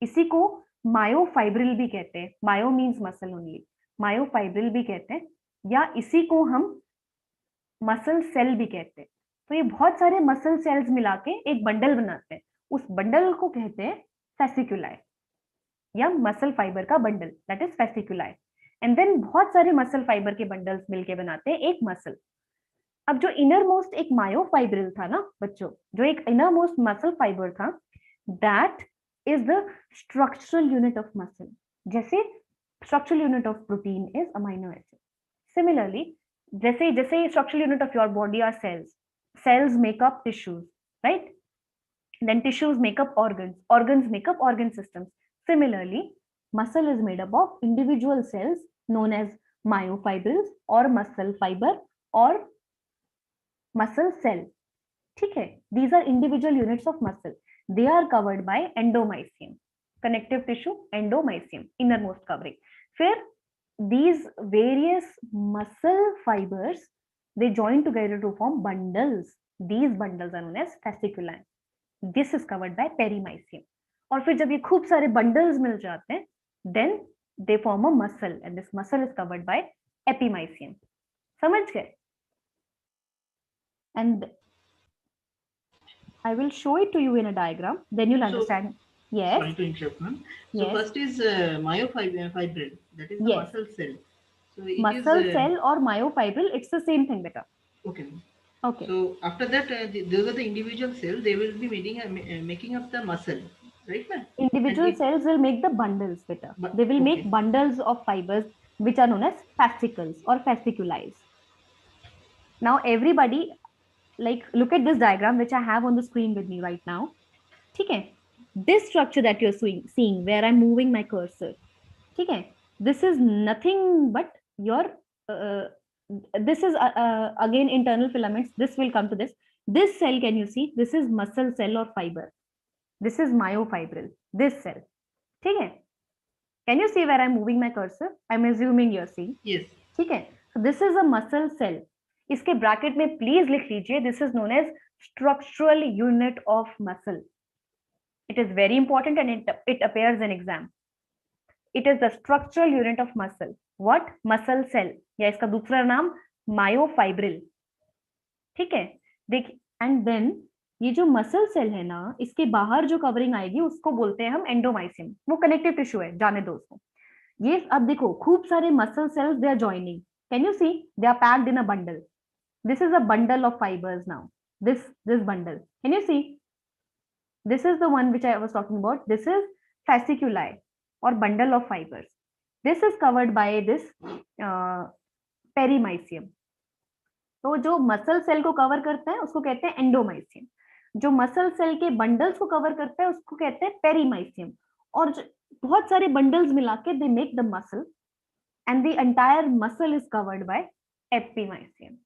इसी को मायोफाइब्रिल भी कहते हैं. Myo means muscle only, myofibril भी कहते हैं, या इसी को हम मसल सेल भी कहते हैं. तो ये बहुत सारे मसल सेल्स मिला के एक बंडल बनाते हैं. उस बंडल को कहते हैं फैसिकुलाई, या मसल फाइबर का बंडल, that is fasciculi. And then बहुत सारे मसल फाइबर के बंडल्स मिलके बनाते हैं एक मसल. अब जो इनर मोस्ट एक मायोफाइब्रिल था ना बच्चों, जो एक इनर मोस्ट मसल फाइबर था, that is the structural unit of muscle. जैसे structural unit of protein is amino acid. Similarly, जैसे structural unit of your body are cells. Cells make up tissues, right? Then tissues make up organs. Organs make up organ systems. Similarly, muscle is made up of individual cells known as myofibrils or muscle fiber or muscle cell. ठीक है? These are individual units of muscle. They are covered by endomysium. Connective tissue, endomysium, innermost covering. फिर these various muscle fibers, they join together to form bundles. These bundles are known as fasciculi. This is covered by perimysium. और फिर जब ये खूब सारे bundles मिल जाते हैं, then they form a muscle, and this muscle is covered by epimysium. समझ गए? And I will show it to you in a diagram, then you'll understand. Yes. Sorry to interrupt, ma'am. So Yes. first is myofibril, that is the Yes. muscle cell. So it Muscle is, cell or myofibril, it's the same thing, beta. Okay. Okay. So after that, those are the individual cells. They will be making up the muscle, right, ma'am? Individual cells will make the bundles, beta. They will make Okay. bundles of fibers which are known as fascicles or fasciculi. Now everybody, like, look at this diagram which I have on the screen with me right now. Okay, this structure that you're seeing where I'm moving my cursor, okay, this is nothing but your this is again internal filaments. This will come to this cell. Can you see? This is muscle cell or fiber. This is myofibril, this cell. ठीक है? Can you see where I'm moving my cursor? I'm assuming you're seeing. Yes. ठीक है? So this is a muscle cell. इसके bracket में please लिख लीजिए, this is known as structural unit of muscle. It is very important and it appears in exam. It is the structural unit of muscle. What? Muscle cell, या इसका दूसरा नाम myofibril. ठीक है? देख, and then ये जो मसल सेल है ना, इसके बाहर जो कवरिंग आएगी उसको बोलते हैं हम एंडोमाइसियम. वो कनेक्टिव टिश्यू है, जाने दो उसको. ये अब देखो खूब सारे muscle cells they are joining. Can you see? They are packed in a bundle. This is a bundle of fibers now. This bundle. Can you see? This is the one which I was talking about. This is fasciculi or bundle of fibers. This is covered by this perimysium. तो जो muscle cell को cover करता है उसको कहते हैं endomysium. जो muscle cell के बंडल्स को कवर करता है उसको कहते हैं पेरीमाइसियम. और बहुत सारे बंडल्स मिला के they make the muscle and the entire muscle is covered by epimysium.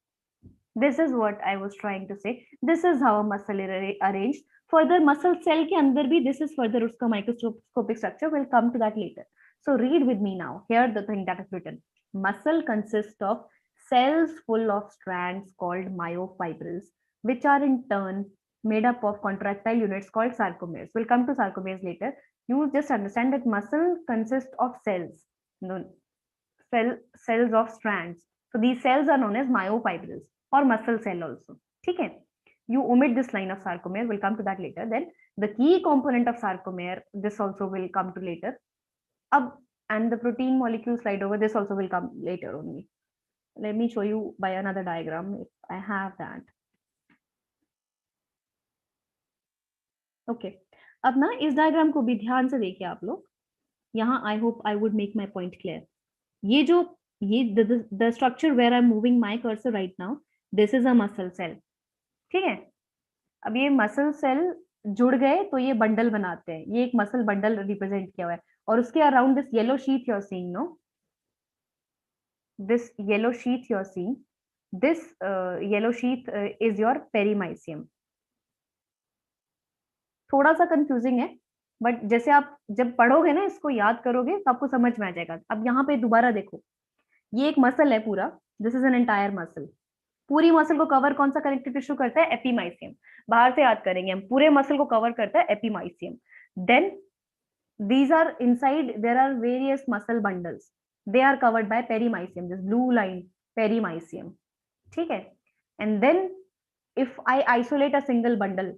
This is what I was trying to say. This is how a muscle is arranged. Further, muscle cell के अंदर भी this is further उसका microscopic structure. We'll come to that later. So read with me now. Here the thing that is written. Muscle consists of cells full of strands called myofibrils, which are in turn made up of contractile units called sarcomeres. We'll come to sarcomeres later. You just understand that muscle consists of cells. Cells of strands. So these cells are known as myofibrils. Or muscle cell also. ठीक है? You omit this line of sarcomere. We'll come to that later. Then the key component of sarcomere, this also will come to later. And the protein molecule slide over, this also will come later only. Let me show you by another diagram if I have that. Okay. अब ना इस diagram को भी ध्यान से देखिए आप लोग. यहाँ I hope I would make my point clear. ये जो the structure where I'm moving my cursor right now. This is a muscle cell. ठीक है? अब ये मसल सेल जुड़ गए तो ये बंडल बनाते हैं. ये एक मसल बंडल रिप्रेजेंट किया हुआ है और उसके around this yellow sheet you are seeing, no, this yellow sheet you are seeing, this yellow sheet is your perimysium. थोड़ा सा कंफ्यूजिंग है बट जैसे आप जब पढ़ोगे ना, इसको याद करोगे तो आपको समझ में आ जाएगा. अब यहाँ पे दोबारा देखो, ये एक मसल है पूरा. This is an entire muscle. पूरी मसल को कवर कौन सा कनेक्टिव टिश्यू करता है? एपीमाइसियम. बाहर से याद करेंगे हम, पूरे मसल को कवर करता है epimysium. Then these are inside, there are various muscle bundles, they are covered by perimysium, this blue line perimysium. ठीक है? And then if I isolate a single bundle,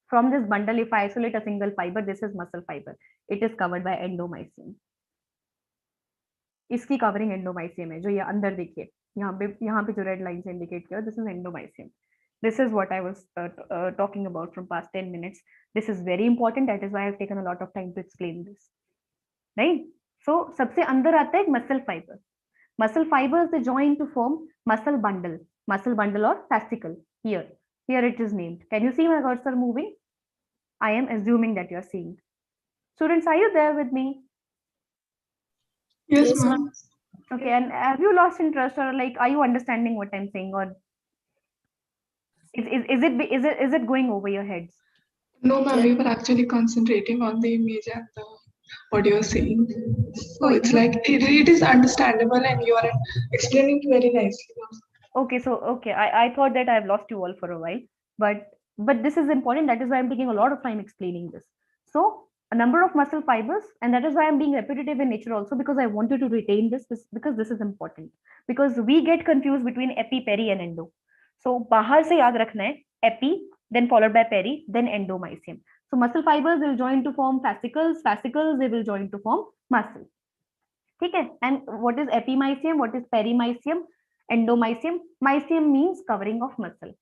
from this bundle if I isolate a single fiber, this is muscle fiber, it is covered by endomysium. इसकी covering endomysium है. जो ये अंदर देखिए, यहाँ पे जो रेड लाइन से इंडिकेट किया, this is endomysium. This is what I was talking about from past 10 minutes. This is very important. That is why I've taken a lot of time to explain this. Right? So, सबसे अंदर आता है muscle fiber. Muscle fibers they join to form muscle bundle or fascicle. Here it is named. Can you see my cursor moving? I am assuming that you are seeing. Students, are you there with me? Yes, ma'am. Okay, and have you lost interest or like are you understanding what I'm saying, or is it going over your heads? No, ma'am, we were actually concentrating on the image and what you're saying. So it's like it is understandable and you are explaining it very nicely. Okay, so I thought that I've lost you all for a while, but this is important. That is why I'm taking a lot of time explaining this. So a number of muscle fibers, and that is why I'm being repetitive in nature also, because I want you to retain this because this is important, because we get confused between epi, peri and endo. So बाहर से याद रखना है epi, then followed by peri, then endomysium. So muscle fibers will join to form fascicles they will join to form muscle. ठीक है? And what is epimysium, what is perimysium, endomysium? Mysium means covering of muscle,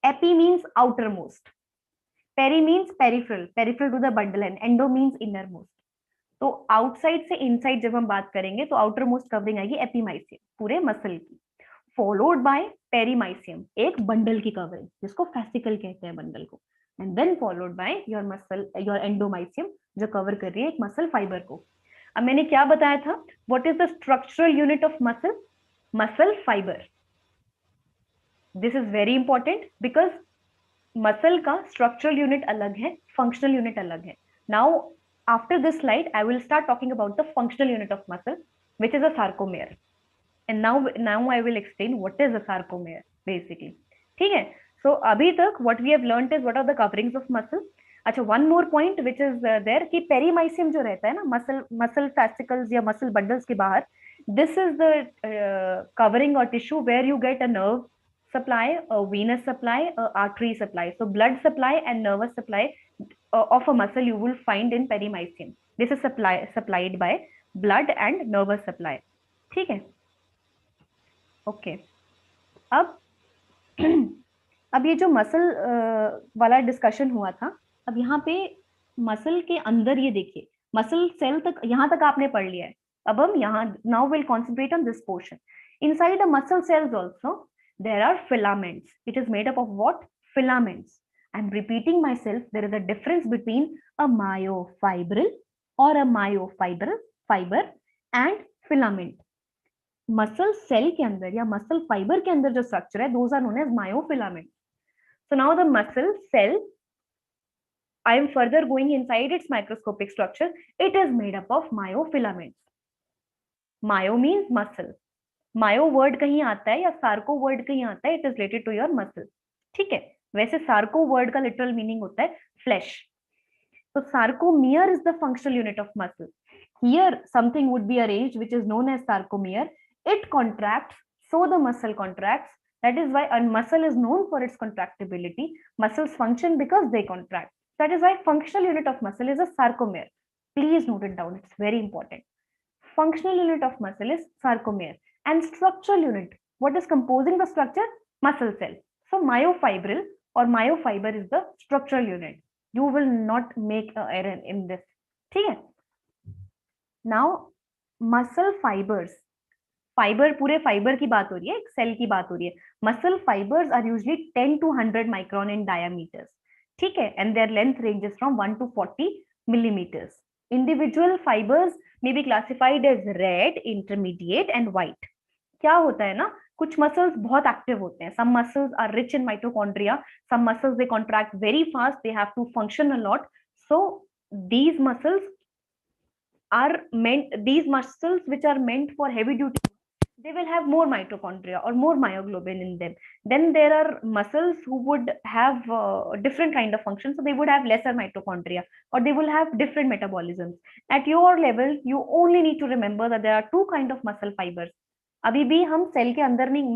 epi means outermost, peri means peripheral to the bundle, and endo means innermost. तो outside से inside जब हम बात करेंगे तो outermost covering आएगी एपीमाइसियम, पूरे muscle की, फॉलोड बाय पेरीमाइसियम, एक बंडल की कवरिंग जिसको फैसिकल कहते हैं बंडल को, and then followed by your muscle, your endomysium जो कवर कर रही है एक मसल फाइबर को. अब मैंने क्या बताया था? What is the structural unit of muscle? Muscle fibre. This is very important because muscle का स्ट्रक्चरल यूनिट अलग है, फंक्शनल यूनिट अलग है. Now after this slide I will start talking about the functional unit of muscle which is a sarcomere. And now I will explain what is a sarcomere basically. ठीक है. So अभी तक what we have learned is what are the coverings of muscle. अच्छा, one more point which is there कि perimysium जो रहता है ना मसल fascicles या मसल बंडल्स के बाहर, this is the covering or tissue where you get a nerve supply, a venous supply, a artery supply. So blood supply and nervous supply of a muscle you will find in perimysium. This is supplied by blood and nervous supply. ठीक है. Okay. अब अब ये जो muscle वाला discussion हुआ था, अब यहाँ पे मसल के अंदर ये देखिए, मसल सेल तक यहाँ तक आपने पढ़ लिया है. अब हम यहाँ now will concentrate on this portion. Inside the muscle cells also there are filaments. It is made up of what? Filaments. I am repeating myself, there is a difference between a myofibril और a myofibre fibre and filament. Muscle cell के अंदर या muscle fibre के अंदर जो structure है, those are known as myofilament. So now the muscle cell, I am further going inside its microscopic structure. It is made up of myofilaments. Myo means muscle. Myo word कहीं आता है या sarco word कहीं आता है, it is related to your muscle. ठीक है. वैसे sarco word का literal meaning होता है flesh. So sarcomere is the functional unit of muscle. Here something would be arranged which is known as sarcomere. It contracts, so the muscle contracts. That is why a muscle is known for its contractibility. Muscles function because they contract. That is why functional unit of muscle is a sarcomere. Please note it down, it's very important. Functional unit of muscle is sarcomere. And structural unit, what is composing the structure? Muscle cell. So myofibril or myofiber is the structural unit. You will not make an error in this. ठीक है. Now muscle fibers, fibre, पूरे fibre की बात हो रही है, एक cell की बात हो रही है. Muscle fibres are usually 10 to 100 micron in diameters. ठीक है. And their length ranges from 1 to 40 millimeters. Individual fibres may be classified as red, intermediate and white. क्या होता है ना, कुछ मसल्स बहुत एक्टिव होते हैं. Some muscles are rich in mitochondria, some muscles they contract very fast, they have to function a lot. So these muscles which are meant for heavy duty, they will have more mitochondria or more myoglobin in them. Then there are muscles who would have different kind of functions, so they would have lesser mitochondria or they will have different metabolisms. At your level you only need to remember that there are two kind of muscle fibers. अभी भी हम cell के अंदर नहीं,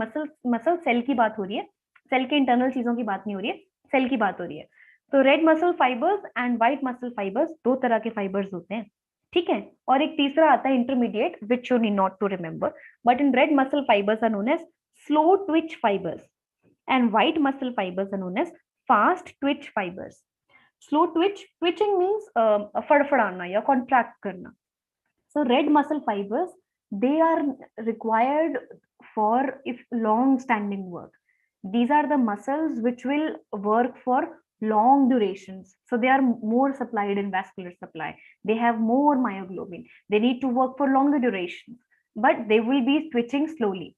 muscle cell की बात हो रही है, सेल के इंटरनल चीजों की बात नहीं हो रही है, सेल की बात हो रही है. तो red muscle fibres and white muscle fibres दो तरह के फाइबर्स होते हैं. ठीक है. और एक तीसरा आता है intermediate, which you need not to remember. But in red muscle fibres are known as slow twitch fibres and white muscle fibres are known as fast twitch fibres. Slow twitching means फड़फड़ाना या contract करना. So red muscle fibres, they are required for if long standing work. These are the muscles which will work for long durations, so they are more supplied in vascular supply, they have more myoglobin, they need to work for longer durations, but they will be twitching slowly.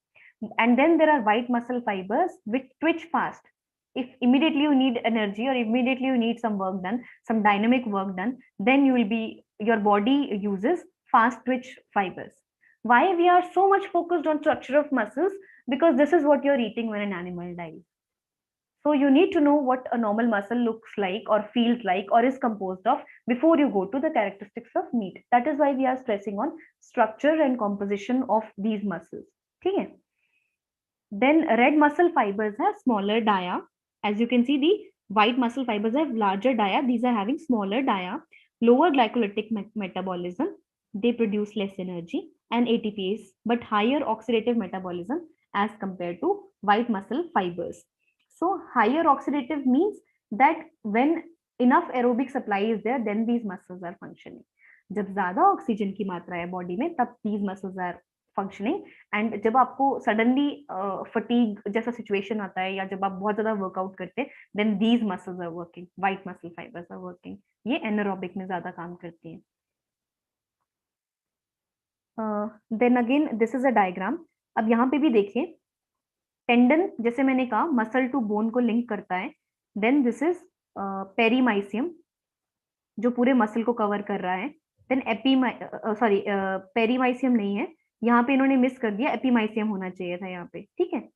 And then there are white muscle fibers which twitch fast. If immediately you need energy or immediately you need some work done, some dynamic work done, then your body uses fast twitch fibers. Why we are so much focused on structure of muscles? Because this is what you're eating when an animal dies. So you need to know what a normal muscle looks like or feels like or is composed of before you go to the characteristics of meat. That is why we are stressing on structure and composition of these muscles. ठीक है. Then red muscle fibers have smaller dia. As you can see, the white muscle fibers have larger dia. These are having smaller dia, lower glycolytic metabolism. They produce less energy and ATPase, but higher oxidative metabolism as compared to white muscle fibers. So higher oxidative means that when enough aerobic supply is there, then these muscles are functioning. जब ज्यादा oxygen की मात्रा है body में, तब these muscles are functioning. And जब आपको suddenly fatigue जैसा situation आता है या जब आप बहुत ज्यादा वर्कआउट करते हैं, then these muscles are working, white muscle fibers are working. ये anaerobic में ज्यादा काम करती हैं. Then again this is a diagram. अब यहाँ पे भी देखिए, टेंडन जैसे मैंने कहा मसल टू बोन को लिंक करता है, देन दिस इज पेरीमाइसियम जो पूरे मसल को कवर कर रहा है. देन सॉरी पेरीमाइसियम नहीं है यहाँ पे, इन्होंने मिस कर दिया, एपीमाइसियम होना चाहिए था यहाँ पे. ठीक है,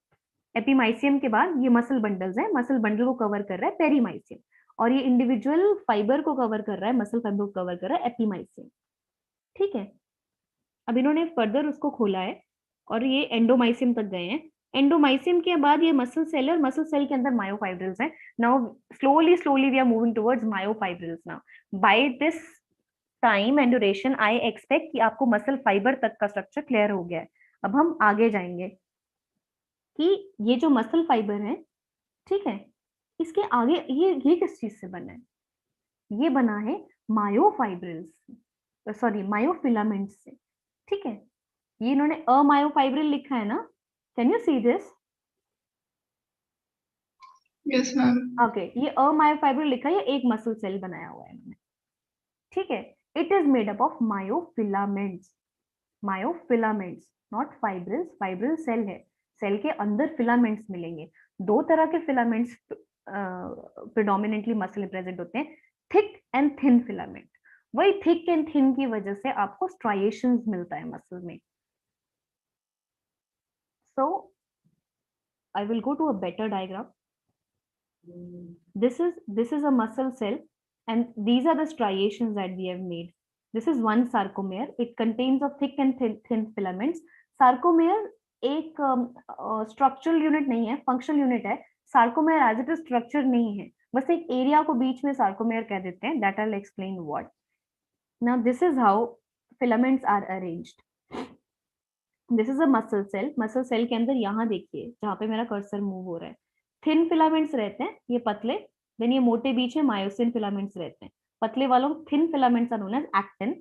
एपीमाइसियम के बाद ये मसल बंडल्स है, मसल बंडल को कवर कर रहा है पेरीमाइसियम, और ये इंडिविजुअल फाइबर को कवर कर रहा है, मसल फाइबर को कवर कर रहा है एपीमाइसियम. ठीक है, अब इन्होंने फर्दर उसको खोला है और ये एंडोमाइसियम तक गए हैं. एंडोमाइसियम के बाद ये मसल सेल है और मसल सेल के अंदर मायोफाइब्रिल्स है. Now slowly we are moving towards myofibrils. Now by this time and duration I expect कि आपको मसल फाइबर तक का स्ट्रक्चर क्लियर हो गया है. अब हम आगे जाएंगे कि ये जो मसल फाइबर है, ठीक है, इसके आगे ये किस चीज से बना है? ये बना है मायोफाइब्रिल्स, सॉरी मायोफिलामेंट्स से. ठीक है, ये इन्होंने अमायोफाइब्रिल लिखा है ना, can you see this? Yes, ma'am. Okay, ये अमायोफाइब्रिल लिखा है, ये एक मसल सेल बनाया हुआ है इन्होंने. ठीक है, it is made up of myofilaments. Myofilaments not fibrils. Fibril cell है, सेल के अंदर फिलामेंट्स मिलेंगे. दो तरह के फिलामेंट्स प्रेडोमिनेंटली मसल में प्रेजेंट होते हैं, थिक एंड थिन फिलामेंट. वही थिक एंड थिन की वजह से आपको स्ट्राइएशंस मिलता है मसल में. So I will go to a better diagram. This is a muscle cell, and these are the striations that we have made. This is one sarcomere. It contains of thick and thin filaments. Sarcomere एक structural unit नहीं है, functional unit है. Sarcomere as it is structure नहीं है, बस एक area को बीच में sarcomere कह देते हैं. That I'll explain what. Now this is how filaments are arranged. This is a muscle cell. Muscle cell के अंदर यहाँ देखिए जहाँ पे मेरा कर्सर मूव हो रहा है, थिन फिलामेंट्स रहते हैं, ये पतले. देन ये मोटे बीच में मायोसिन फिलामेंट्स रहते हैं. पतले वालों thin filaments are known as actin,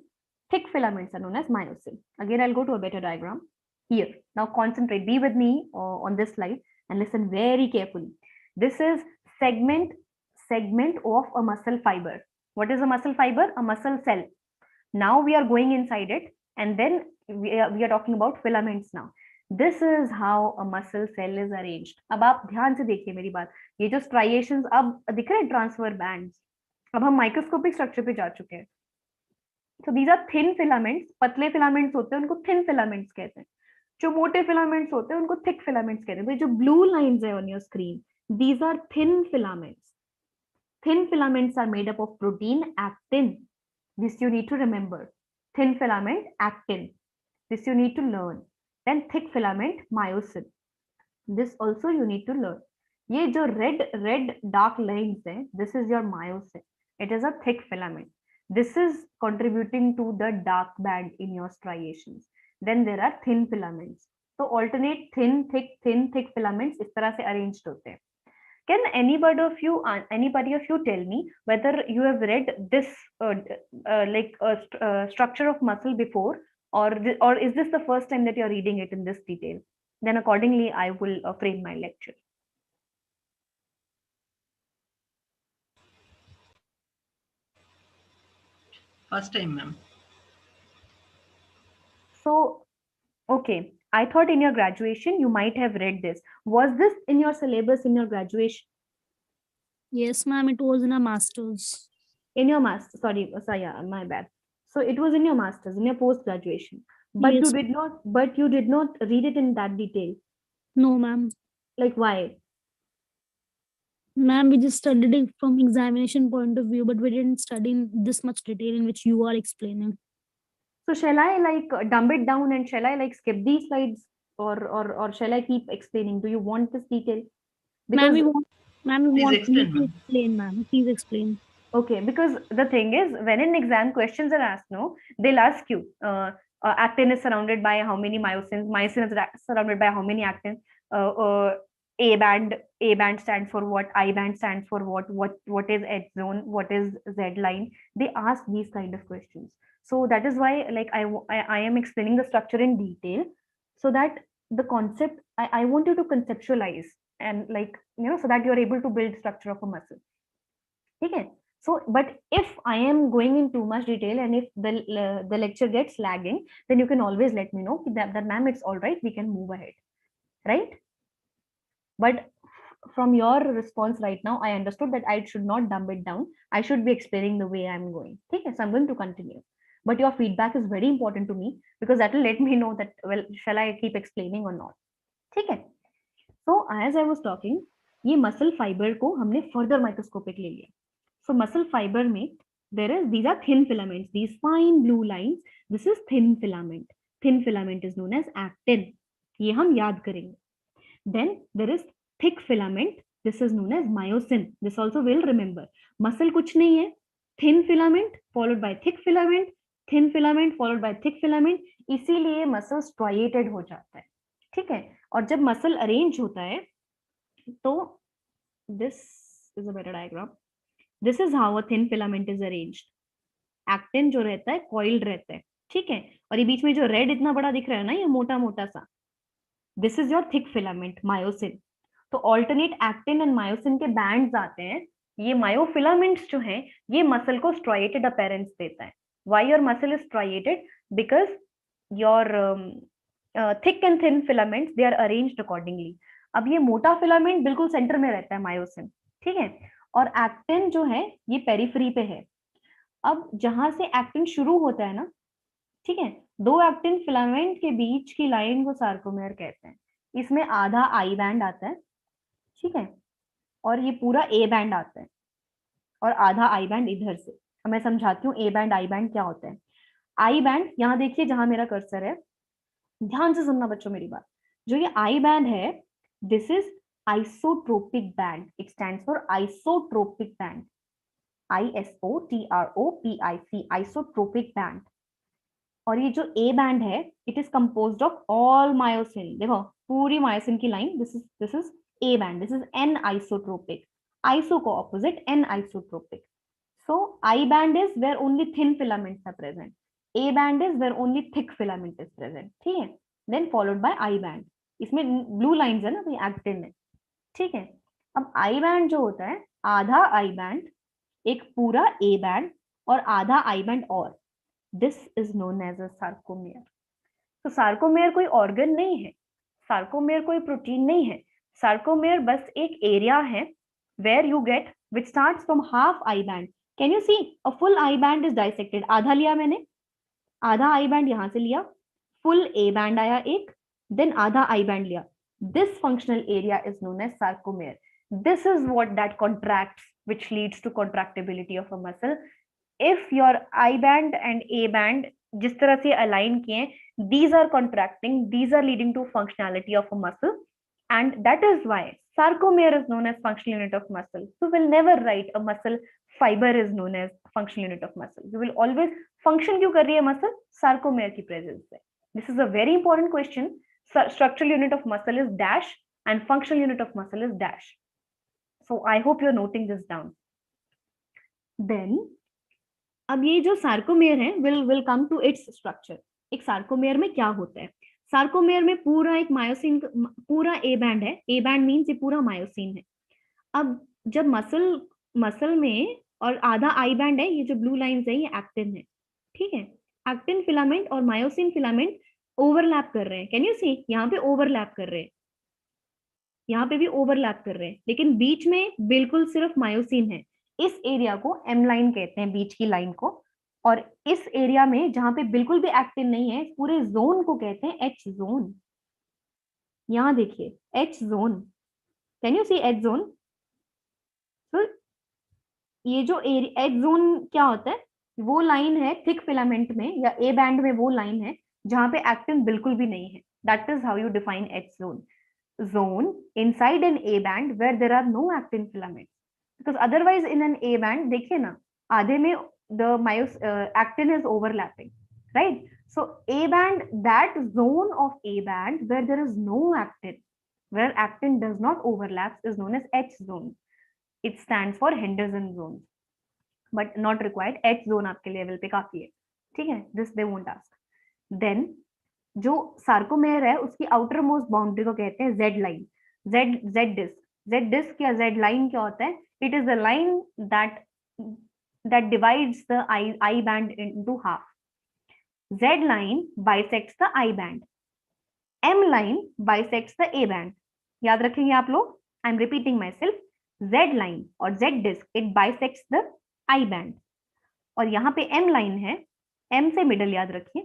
thick filaments are known as myosin. Again I will go to a better diagram here. Now concentrate, be with me on this slide and listen very carefully. This is segment of a muscle fiber. What is a muscle fiber? A muscle cell. Now we are going inside it, and then we are talking about filaments now. This is how a muscle cell is arranged. अब आप ध्यान से देखिए मेरी बात. ये जो striations अब दिख रहे हैं, ट्रांसफर बैंड्स, अब हम माइक्रोस्कोपिक स्ट्रक्चर पे जा चुके हैं. So these are thin filaments. पतले फिलामेंट्स होते हैं उनको thin filaments कहते हैं. जो मोटे फिलामेंट्स होते हैं उनको thick filaments कहते हैं. तो जो blue lines है on your screen, these are thin filaments. Thin filaments are made up of protein actin. This you need to remember. Thin filament actin. This you need to learn. Then thick filament myosin. This also you need to learn. ये जो red dark lines हैं, this is your myosin. It is a thick filament. This is contributing to the dark band in your striations. Then there are thin filaments. तो alternate thin thick filaments इस तरह से arranged होते हैं. Can anybody of you tell me whether you have read this structure of muscle before, or is this the first time that you are reading it in this detail? Then accordingly I will frame my lecture. First time, ma'am. So, okay, I thought in your graduation you might have read this. Was this in your syllabus in your graduation? Yes, ma'am, it was in a master's. In your master, sorry, yeah, my bad. So it was in your master's, in your post-graduation, but Yes. you did not read it in that detail. No, ma'am. Like why? Ma'am, we just studied it from examination point of view, but we didn't study in this much detail in which you are explaining. So shall I like dumb it down and shall I like skip these slides, or shall I keep explaining? Do you want this detail? Ma'am, we want you explain, to ma'am. explain, ma'am. Please explain. Okay, because the thing is, when in exam questions are asked, no, they'll ask you, actin is surrounded by how many myosins? Myosin is surrounded by how many actin? A band stands for what? I band stands for what? What is H zone? What is Z line? They ask these kind of questions. So that is why, like, I am explaining the structure in detail, so that the concept I want you to conceptualize, and like, you know, so that you are able to build structure of a muscle. Okay. So, but if I am going in too much detail and if the lecture gets lagging, then you can always let me know that ma'am, it's all right, we can move ahead, right? But from your response right now, I understood that I should not dumb it down. I should be explaining the way I'm going. Okay, so I'm going to continue. But your feedback is very important to me because that will let me know that, well, shall I keep explaining or not? Okay. So as I was talking, ये muscle fiber को हमने further microscopic ले लिया. So muscle fiber में these are thin filaments, these fine blue lines. This is thin filament. Thin filament is known as actin. ये हम याद करेंगे. Then there is thick filament. This is known as myosin. This also we'll remember. Muscle कुछ नहीं है. Thin filament followed by thick filament. Thin filament followed by thick filament. इसीलिए muscle striated हो जाता है. ठीक है. और जब muscle arrange होता है, तो this is a better diagram. This is how a thin filament is arranged. Actin जो रहता है coiled रहता है. ठीक है. और ये बीच में जो red इतना बड़ा दिख रहा है ना, ये मोटा मोटा सा. This is your thick filament, myosin. तो alternate actin and myosin के bands आते हैं. ये myofilaments जो हैं, ये muscle को striated appearance देता है. Why your muscle is striated? Because your thick and thin filaments, they are arranged accordingly. अब ये मोटा filament बिल्कुल center में रहता है myosin. ठीक है. और actin जो है, ये periphery पे है. अब जहां से actin शुरू होता है ना, ठीक है, दो एक्टिन फिलामेंट के बीच की लाइन को सार्कोमेयर कहते हैं. इसमें आधा आई बैंड आता है, ठीक है, और ये पूरा ए बैंड आता है, और आधा आई बैंड इधर से. मैं समझाती हूँ ए बैंड आई बैंड क्या होता है. आई बैंड यहाँ देखिए जहां मेरा कर्सर है, ध्यान से सुनना बच्चों मेरी बात. जो ये आई बैंड है, this is isotropic band. It stands for isotropic band. ISOTROPIC, isotropic band. और ये जो ए बैंड है, it is composed of all myosin. देखो पूरी मायोसिन की line, this is A band. This is anisotropic. Iso को opposite, anisotropic. So I band is where only thin filaments are present. A band is where only thick filament is present. ठीक है. Then followed by I band. इसमें blue lines है ना, तो ये actin है. ठीक है. अब आई बैंड जो होता है, आधा आई बैंड, एक पूरा ए बैंड और आधा आई बैंड और. This is known as a sarcomere. तो sarcomere कोई organ नहीं है, sarcomere कोई प्रोटीन नहीं है. sarcomere बस एक एरिया है where you get, which starts from half I band. Can you see a full I band is dissected. आधा लिया मैंने, आधा I band यहाँ से लिया, full A band आया एक, then आधा I band लिया. This functional area is known as sarcomere. This is what that contracts, which leads to contractibility of a muscle. If your I band and A band जिस तरह से align किए, these are contracting, these are leading to functionality of a muscle, and that is why sarcomere is known as functional unit of muscle. So we'll never write a muscle fiber is known as functional unit of muscle. We will always function क्यों कर रही है muscle? Sarcomere की presence से. This is a very important question. Structural unit of muscle is dash and functional unit of muscle is dash. So I hope you're noting this down. Then अब ये जो sarcomere है, will come to its structure. एक sarcomere में क्या होता है? Sarcomere में पूरा एक मायोसिन, पूरा ए बैंड है. ए बैंड मींस ये पूरा मायोसिन है. अब जब मसल में और आधा आई बैंड है, ये जो ब्लू लाइंस है, ये एक्टिन है. ठीक है. एक्टिन फिलामेंट और मायोसिन फिलामेंट ओवरलैप कर रहे हैं. कैन यू सी, यहाँ पे ओवरलैप कर रहे हैं, यहाँ पे भी ओवरलैप कर रहे हैं, लेकिन बीच में बिल्कुल सिर्फ मायोसिन है. इस एरिया को एम लाइन कहते हैं, बीच की लाइन को. और इस एरिया में जहां पे बिल्कुल भी एक्टिन नहीं है, पूरे जोन को कहते हैं एच जोन. यहां देखिए H zone. Can you see H zone? तो ये जो एच जोन क्या होता है, वो लाइन है थिक फिलामेंट में या ए बैंड में, वो लाइन है जहां पे एक्टिन बिल्कुल भी नहीं है. That is how you define H zone. Zone inside an A band where there are no actin filaments. Because otherwise in an A band, देखिए ना, आधे में the actin is overlapping, right? So A band, that zone of A band where there is no actin, where actin does not overlap, is known as H zone. It stands for Henderson zone, but not required. H zone आपके level पे काफी है. ठीक है. This they won't ask. Then जो sarcomere है, उसकी outermost boundary को कहते हैं Z line. Z disc. Z disc या जेड लाइन क्या होता है? It is the line that divides the I band into half. Z line bisects the I band. M line bisects the A band. याद रखेंगे आप लोग. I'm repeating myself. Z line or Z disc, it bisects the I band. और यहाँ पे M line है, M से middle याद रखिए,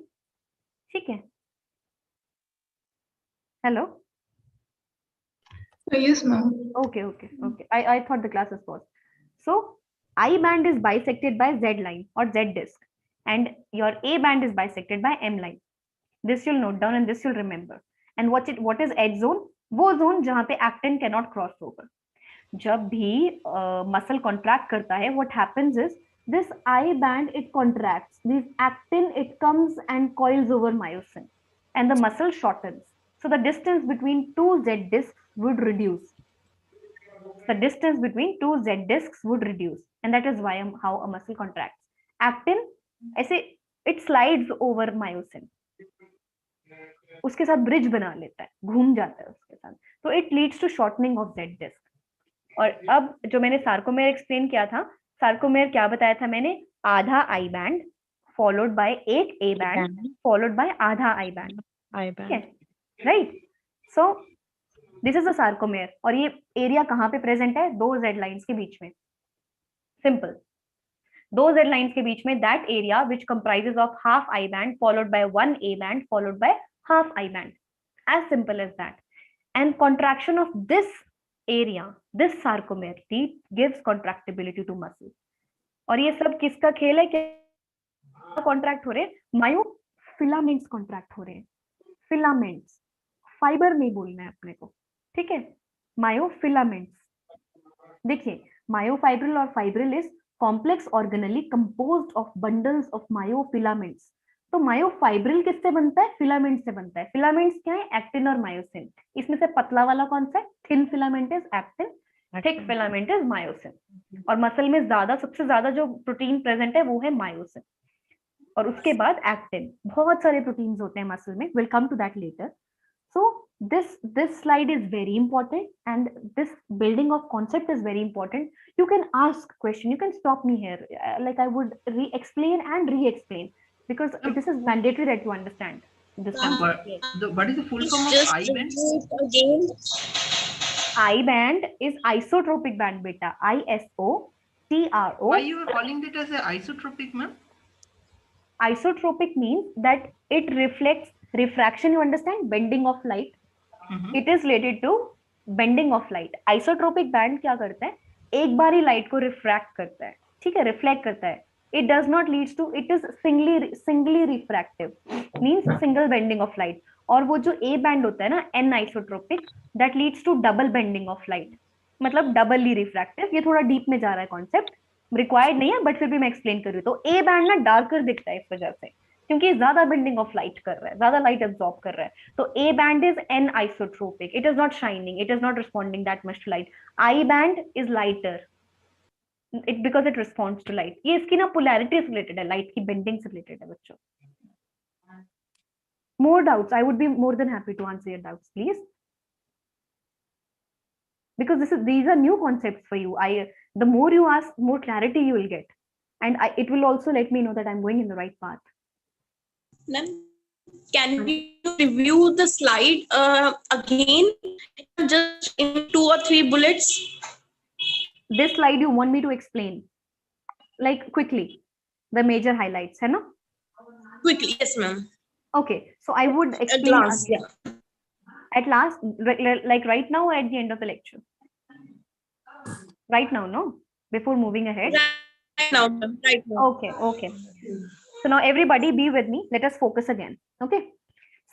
ठीक है? Hello? Yes, ma'am. Okay. I thought the class was paused. So I band is bisected by Z line or Z disc, and your A band is bisected by M line. This you'll note down and this you'll remember. And what is edge zone? वो zone जहाँ पे actin cannot cross over. जब भी muscle contract करता है, what happens is this I band it contracts. This actin it comes and coils over myosin, and the muscle shortens. So the distance between two Z discs would reduce. The distance between two Z discs would reduce, and that is why how a muscle contracts. Actin, ऐसे it slides over myosin. उसके साथ bridge बना लेता है, घूम जाता है उसके साथ, तो it leads to shortening of Z disc. और अब जो मैंने सार्कोमेर एक्सप्लेन किया था, सार्कोमेर क्या बताया था मैंने, आधा आई बैंड फॉलोड बाय एक ए बैंड फॉलोड बाय आधा आई बैंड, ठीक है, right? So this is a sarcomere, और ये एरिया कहाँ पे प्रेजेंट है? दो जेड लाइंस के बीच में, सिंपल, दो जेड लाइंस के बीच में, that area which comprises of half I band followed by one A band followed by half I band, as simple as that. And contraction of this area, this sarcomere, gives contractibility to muscle. और ये सब किसका खेल है? क्या contract हो रहे हैं? मायोफिलामेंट्स कॉन्ट्रैक्ट हो रहे हैं, फिलामेंट्स, फाइबर नहीं बोलना है अपने को, ठीक है? मायोफिलामेंट्स। देखिए, मायोफाइब्रिल और fibril is complex organelle composed of bundles of myofilaments. तो मायोफाइब्रिल किससे बनता है? फिलामेंट से बनता है। फिलामेंट्स क्या है? एक्टिन और मायोसिन। इसमें से पतला वाला कौन सा है? Thin filament is actin, thick filament is myosin. और मसल में ज्यादा, सबसे ज्यादा जो प्रोटीन प्रेजेंट है वो है मायोसिन, और उसके बाद एक्टिन। बहुत सारे प्रोटीन्स होते हैं मसल में, will come to that later. So this slide is very important, and this building of concept is very important. You can ask question, you can stop me here, like I would re-explain and re-explain, because this is mandatory that you understand this concept. What is the full form of I band? Again. I band is isotropic band, beta. ISOTRO. Why you are calling it as a isotropic, ma'am? Isotropic means that it reflects refraction, you understand, bending of light. It is related to bending of light. Isotropic band क्या करता है? एक बार ही light को refract करता है, ठीक है, reflect करता है. It does not leads to, it is singly refractive, means single bending of light. और वो जो A band होता है ना, N isotropic, that leads to double bending of light, मतलब doubly refractive. ये थोड़ा डीप में जा रहा है कॉन्सेप्ट, रिक्वायर्ड नहीं है, बट फिर भी मैं एक्सप्लेन कर रही हूँ. तो A band ना डार्कर दिखता है इस वजह से, क्योंकि ज्यादा बेंडिंग ऑफ लाइट कर रहा है, ज्यादा लाइट एब्जॉर्ब कर रहा है. तो A band is N isotropic, it is not shining, it is not responding that much to light. I band is lighter, it because it responds to light. ये इसकी ना पोलैरिटी से रिलेटेड है, light की बेंडिंग से related है बच्चों. More doubts, I would be more than happy to answer your doubts, please, because these are new concepts for you. The more you ask, more clarity you will get, and it will also let me know that I'm going in the right path. Ma'am, can you review the slide again, just in 2 or 3 bullets? This slide you want me to explain, like quickly, the major highlights, है ना? Quickly, yes, ma'am. Okay, so I would explain last, again. At last, like right now or at the end of the lecture? Right now, no? Before moving ahead? Right now, ma'am. Right now. Okay. So now everybody be with me. Let us focus again. Okay.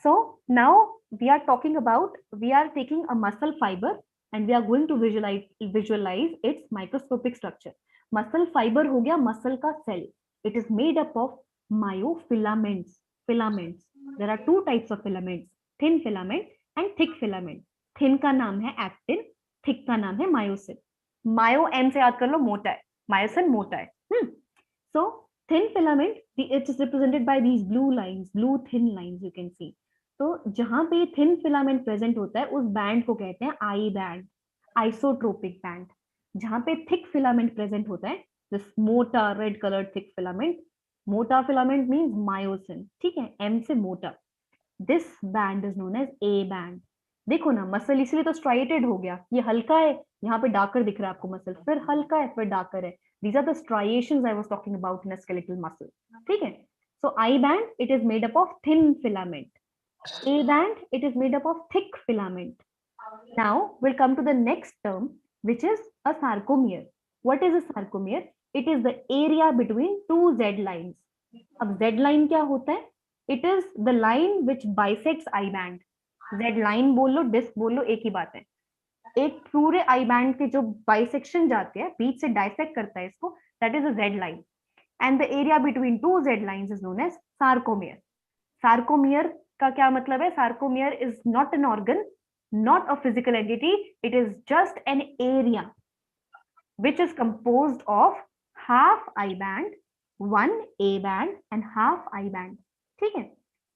So now we are talking about, we are taking a muscle fiber and we are going to visualize its microscopic structure. Muscle fiber हो गया muscle का cell. It is made up of myofilaments. Filaments. There are 2 types of filaments, thin filament and thick filament. Thin का नाम है actin, thick का नाम है myosin. Myo M से याद कर लो, मोटा है. Myosin मोटा है. So thin filament, it is represented by these blue lines, blue thin lines you can see. तो जहां पे thin filament present होता है, उस band को कहते हैं I band, isotropic band. जहां पे thick filament present होता है, this मोटा red colored thick filament, मोटा filament means myosin, ठीक है, M से मोटा. This band is known as A band. देखो ना, मसल इसलिए तो स्ट्राइटेड हो गया, ये हल्का है, यहाँ पे डार्कर दिख रहा है आपको मसल, फिर हल्का है, फिर डार्कर है. These are the striations I was talking about in a skeletal muscle. ठीक है. So I band, it is made up of thin filament. A band, it is made up of thick filament. Now we'll come to the next term, which is a sarcomere. What is a sarcomere? It is the area between two Z lines. अब Z line क्या होता है? It is the line which bisects I band. Z line बोल लो, disc बोल लो, एक ही बात है. एक पूरे आई बैंड के जो बाइसेक्शन जाते हैं, बीच से डाइसेक्ट करता है इसको, that is a Z line. And the area between two Z lines is known as sarcomere. Sarcomere का क्या मतलब है? Sarcomere is not an organ, not a physical entity, it is just an area which is composed of half I band, one A band and half I band. ठीक है.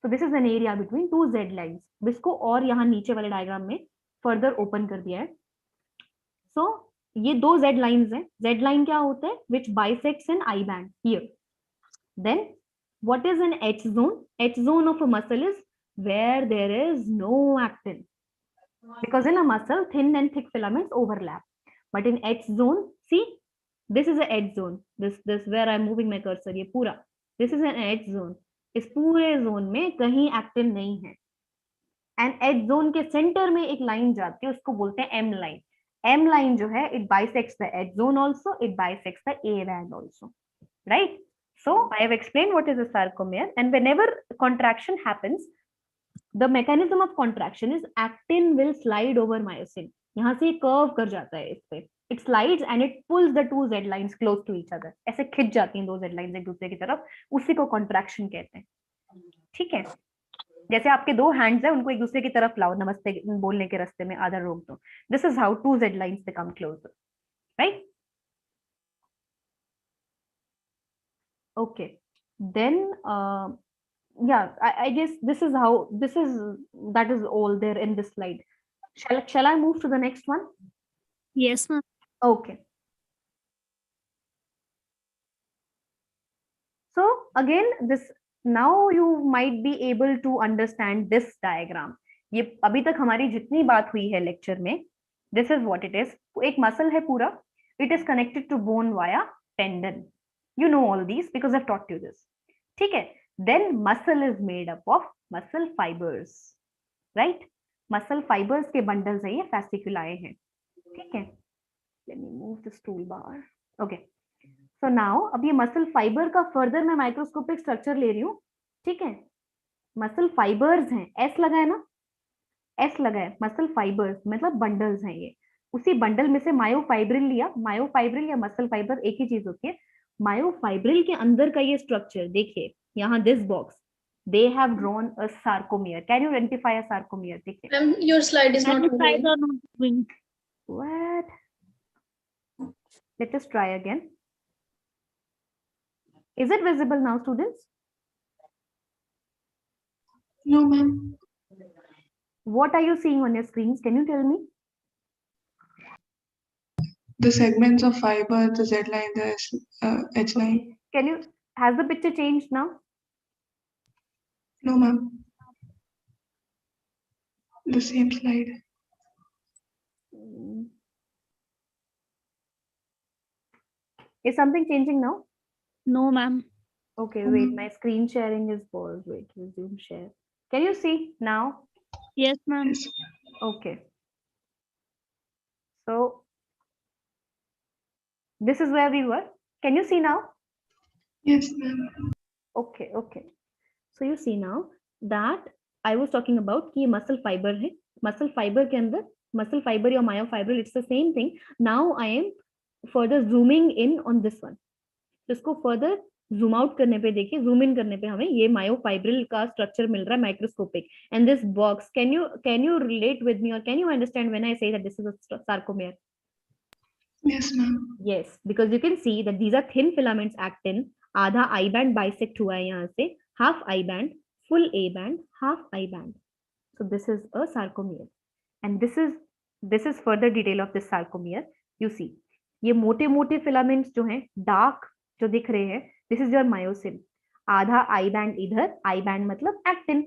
So this is an area between two Z lines. इसको और यहाँ नीचे वाले diagram में further open कर दिया है. So ये दो Z lines हैं. Z line क्या होता है? Which bisects an I band here. Then what is an H zone? H zone of a muscle is where there is no actin. Because in a muscle, thin and thick filaments overlap. But in H zone, see, this is a H zone. This where I'm moving my cursor. ये पूरा. This is an H zone. इस पूरे zone में कहीं actin नहीं है. And H zone के center में एक line जाती है, उसको बोलते हैं M line. M line जो है, it bisects the H zone also. It bisects the A band also. Right? So I have explained what is a sarcomere. And whenever contraction happens, the mechanism of contraction is actin will slide over myosin. यहाँ से curve कर जाता है इस पे. It slides and it pulls the two Z lines close to each other. ऐसे खिंच जाती हैं दो Z lines एक दूसरे की तरफ, उसी को contraction कहते हैं. ठीक है. जैसे आपके दो हैंड्स हैं, उनको एक दूसरे की तरफ लाओ नमस्ते बोलने के रास्ते में, आधा रोक दो. This is how two Z lines become closer. Right? Okay. Then yeah, I guess that is all there in this slide. Shall I move to the next one? Yes, ma'am. Okay. So again, now you might be able to understand this diagram. ये अभी तक हमारी जितनी बात हुई है lecture में, this is what it is. एक मसल है पूरा. It is connected to bone via tendon. You know all these because I've taught you this. ठीक है. Then muscle is made up of muscle fibers, right? Muscle fibers के bundles हैं ये, fasciculi हैं. ठीक है. Let me move this toolbar. Okay. So now अब ये muscle fiber का further मैं microscopic structure ले रही हूँ. ठीक है. Muscle fibers हैं. S लगा है ना? S लगा है. Muscle fibers मतलब bundles हैं ये. उसी bundle में से myofibril लिया. Myofibril या muscle fiber एक ही चीज होती है. Myofibril के अंदर का ये structure देखिए. यहाँ this box, they have drawn a sarcomere. Can you identify a sarcomere? Your slide is not moving. What? Let us try again. Is it visible now, students? No, ma'am. What are you seeing on your screens? Can you tell me? The segments of fiber, the Z line, the H line. Has the picture changed now? No, ma'am. The same slide. Is something changing now? No, ma'am. Okay, wait, my screen sharing is paused. Wait, resume share. Can you see now? Yes, ma'am. Yes. Okay. So this is where we were. Can you see now? Yes, ma'am. Okay, okay. So you see now that I was talking about कि muscle fiber है. Muscle fiber के अंदर muscle fiber या myofibril, it's the same thing. Now I am further zooming in on this one. इसको further zoom out करने पे देखिए, zoom in करने पे हमें ये myofibril का structure मिल रहा है microscopic. And this box, can you relate with me or can you understand when I say that this is a sarcomere? Yes, ma'am. Yes, because you can see that these are thin filaments actin. आधा I band bisect हुआ है यहाँ से, half I band, full A band, half I band. So this is a sarcomere, and this is further detail of this sarcomere. You see, ये मोटे मोटे filaments जो हैं, dark जो दिख रहे हैं, this is your myosin. आधा I band इधर, I band मतलब actin.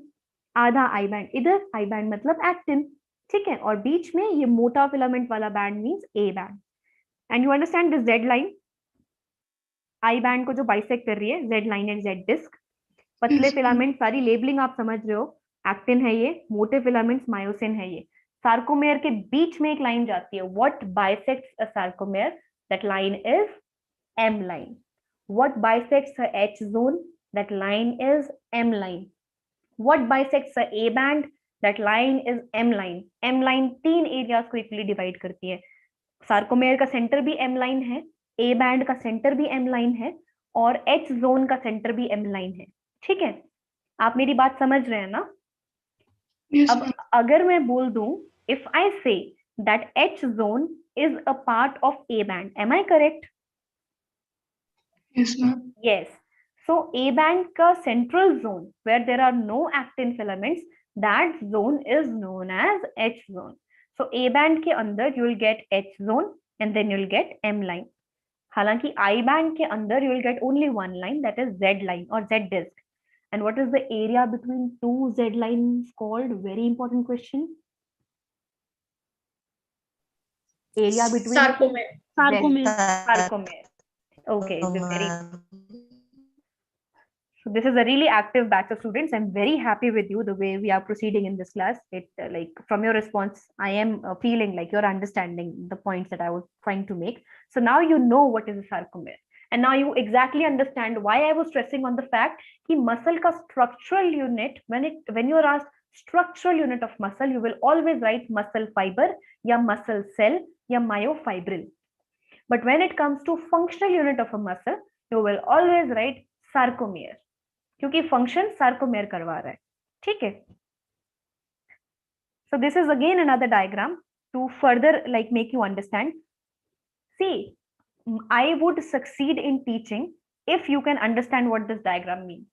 आधा I band इधर, I band मतलब actin. ठीक है, और बीच में ये मोटा फिलामेंट वाला band means A band. And you understand this Z line, I band को जो बाइसेक्ट कर रही है, Z line and Z disc. पतले Yes, ma'am. फिलामेंट, सारी लेबलिंग आप समझ रहे हो, एक्टिन है ये, मोटे फिलामेंट्स मायोसिन है ये। सार्कोमेयर के बीच में एक लाइन जाती है, what bisects a sarcomere, that line is M line. What bisects a H zone, that line is M line. What bisects a A band, that line is M line. M line 3 areas को equally divide करती है। Sarcomere का centre भी M line है, A band का centre भी M line है, और एच जोन का सेंटर भी एम लाइन है। ठीक है, आप मेरी बात समझ रहे हैं ना? Yes, अब ma'am. अगर मैं बोल दूं, if I say that H zone is a part of A band, am I correct? Yes, ma'am. Yes. So A band का central zone where there are no actin filaments, that zone is known as H zone. So A band के अंदर you will get H zone and then you will get M line. हालांकि I band के अंदर you will get only one line, that is Z line or Z disc. And what is the area between two Z lines called? Very important question. Area between Sarcomere. Sarcomere. sarcomere. Okay, very. So this is a really active batch of students. I'm very happy with you the way we are proceeding in this class. It like from your response, I am feeling like you're understanding the points that I was trying to make. So now you know what is a sarcomere, and now you exactly understand why I was stressing on the fact that muscle ka structural unit, when you are asked structural unit of muscle, you will always write muscle fiber, ya muscle cell, ya myofibril. But when it comes to functional unit of a muscle, you will always write sarcomere. क्योंकि function sarcomere करवा रहा है। ठीक है, so this is again another diagram to further like make you understand. See, I would succeed in teaching if you can understand what this diagram means.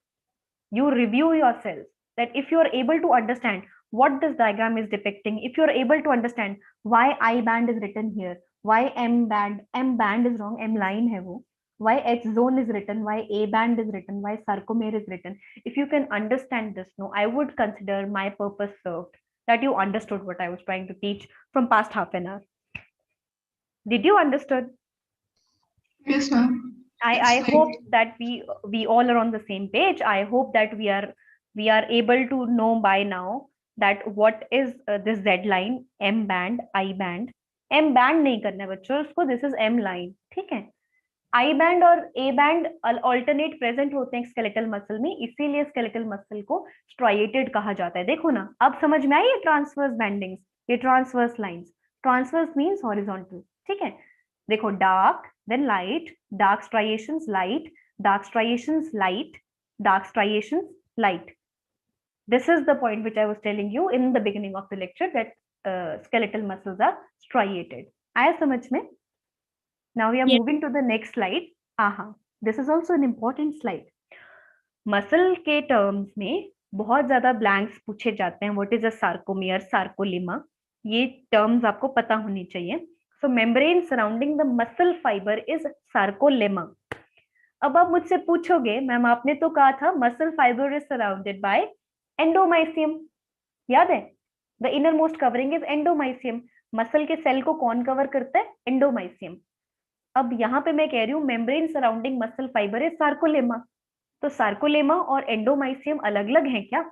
You review yourself that if you are able to understand what this diagram is depicting, if you are able to understand why I band is written here, why M band is wrong, M line hai wo, why H zone is written, why A band is written, why sarcomere is written. If you can understand this, no, I would consider my purpose served, that you understood what I was trying to teach from past half an hour. Did you understood? Yes, ma'am. I It's hope like, that we all are on the same page. I hope that we are able to know by now that what is this Z line, M band, I band. M band नहीं करना है बच्चों उसको, this is M line. ठीक है, I band और A band alternate present होते हैं स्केलेटल मसल में, इसीलिए स्केलेटल मसल को स्ट्राइएटेड कहा जाता है। देखो ना, अब समझ में आई ये ट्रांसवर्स बैंडिंग्स, ये transverse lines. Transverse means horizontal. ठीक है, देखो dark then light, dark striations light, dark striations light, dark striations light. This is the point which I was telling you in the beginning of the lecture, that skeletal muscles are striated. आया समझ में? Now we are Yes. moving to the next slide. This is also an important slide. Muscle के terms में बहुत ज्यादा blanks पूछे जाते हैं. What is a sarcomere, sarcolemma? ये terms आपको पता होनी चाहिए. So membrane surrounding the muscle fiber is sarcolemma. अब आप मुझसे पूछोगे, मैम आपने तो कहा था muscle fiber is surrounded by endomysium. याद है? The innermost covering is endomysium. Muscle के सेल को कौन कवर करता है? एंडोमाइसियम. अब यहाँ पे मैं कह रही हूँ मेम्ब्रेन सराउंडिंग मसल फाइबर है सार्कोलेमा. तो सार्कोलेमा और एंडोमाइसियम अलग अलग हैं क्या,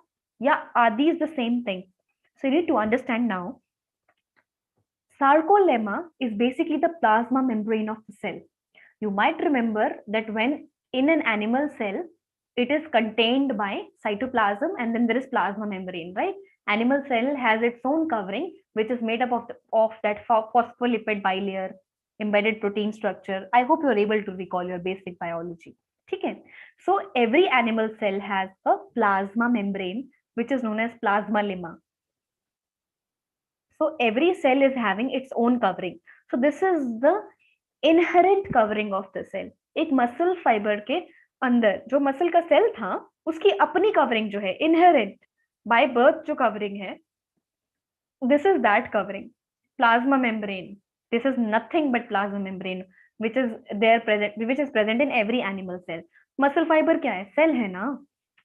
या are these the same thing? So you need to understand now. Sarcolemma is basically the plasma membrane of the cell. You might remember that when in an animal cell, it is contained by cytoplasm and then there is plasma membrane, right? Animal cell has its own covering, which is made up of that phospholipid bilayer, embedded protein structure. I hope you are able to recall your basic biology. Okay, so every animal cell has a plasma membrane, which is known as plasma lemma. So every cell is having its own covering. So this is the inherent covering of the cell. एक muscle fibre के अंदर जो muscle का cell था उसकी अपनी covering जो है इनहेरेंट बाय बर्थ जो कवरिंग है, this is that covering, plasma membrane. This is nothing but plasma membrane which is present in every animal cell. Muscle fibre क्या है? सेल है ना.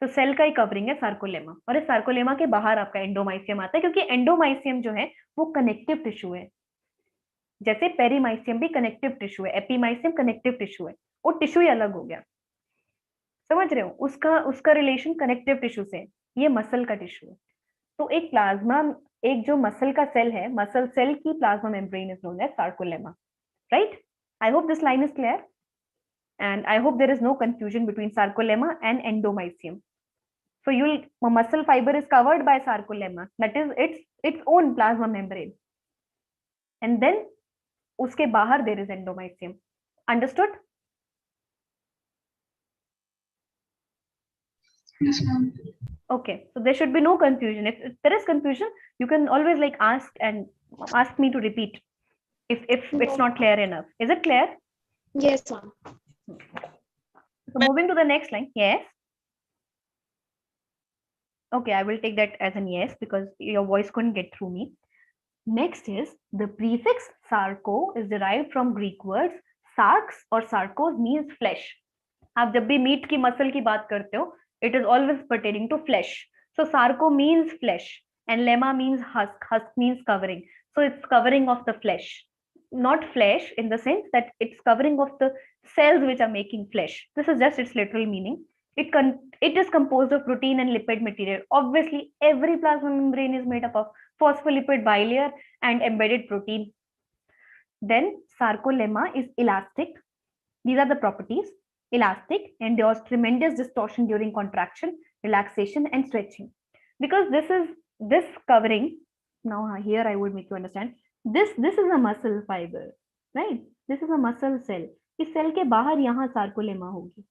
तो सेल का ही कवरिंग है सार्कोलेमा, और इस सार्कोलेमा के बाहर आपका एंडोमाइसियम आता है, क्योंकि एंडोमाइसियम जो है वो कनेक्टिव टिश्यू है। जैसे पेरीमाइसियम भी कनेक्टिव टिश्यू है, एपीमाइसियम कनेक्टिव टिश्यू है, वो टिश्यू ही अलग हो गया, समझ रहे हो, उसका उसका रिलेशन कनेक्टिव टिश्यू से, ये मसल का टिश्यू है। तो एक प्लाज्मा, एक जो मसल का सेल है, मसल सेल की plasma membrane is known as sarcolemma, right? I hope this line is clear and I hope there is no confusion between sarcolemma and endomysium. So muscle fiber is covered by sarcolemma, that is its own plasma membrane, and then uske bahar there is endomysium. Understood? Yes, ma'am. Okay, so there should be no confusion. If there is confusion, you can always like ask me to repeat if it's not clear enough. Is it clear? Yes, ma'am. So moving to the next line. Yes. Okay, I will take that as an yes because your voice couldn't get through me. Next is the prefix sarco is derived from Greek words sarx or sarcos means flesh. आप जब भी meet की muscle की बात करते हो, it is always pertaining to flesh. So sarco means flesh and lemma means husk. Husk means covering. So it's covering of the flesh. Not flesh in the sense that it's covering of the cells which are making flesh. This is just its literal meaning. It is composed of protein and lipid material. Obviously, every plasma membrane is made up of phospholipid bilayer and embedded protein. Then sarcolemma is elastic. These are the properties. Elastic, endures tremendous distortion during contraction, relaxation, and stretching. Because this covering, now here I would make you understand, this is a muscle fiber, right? This is a muscle cell. इस cell के बाहर यहाँ sarcolemma होगी.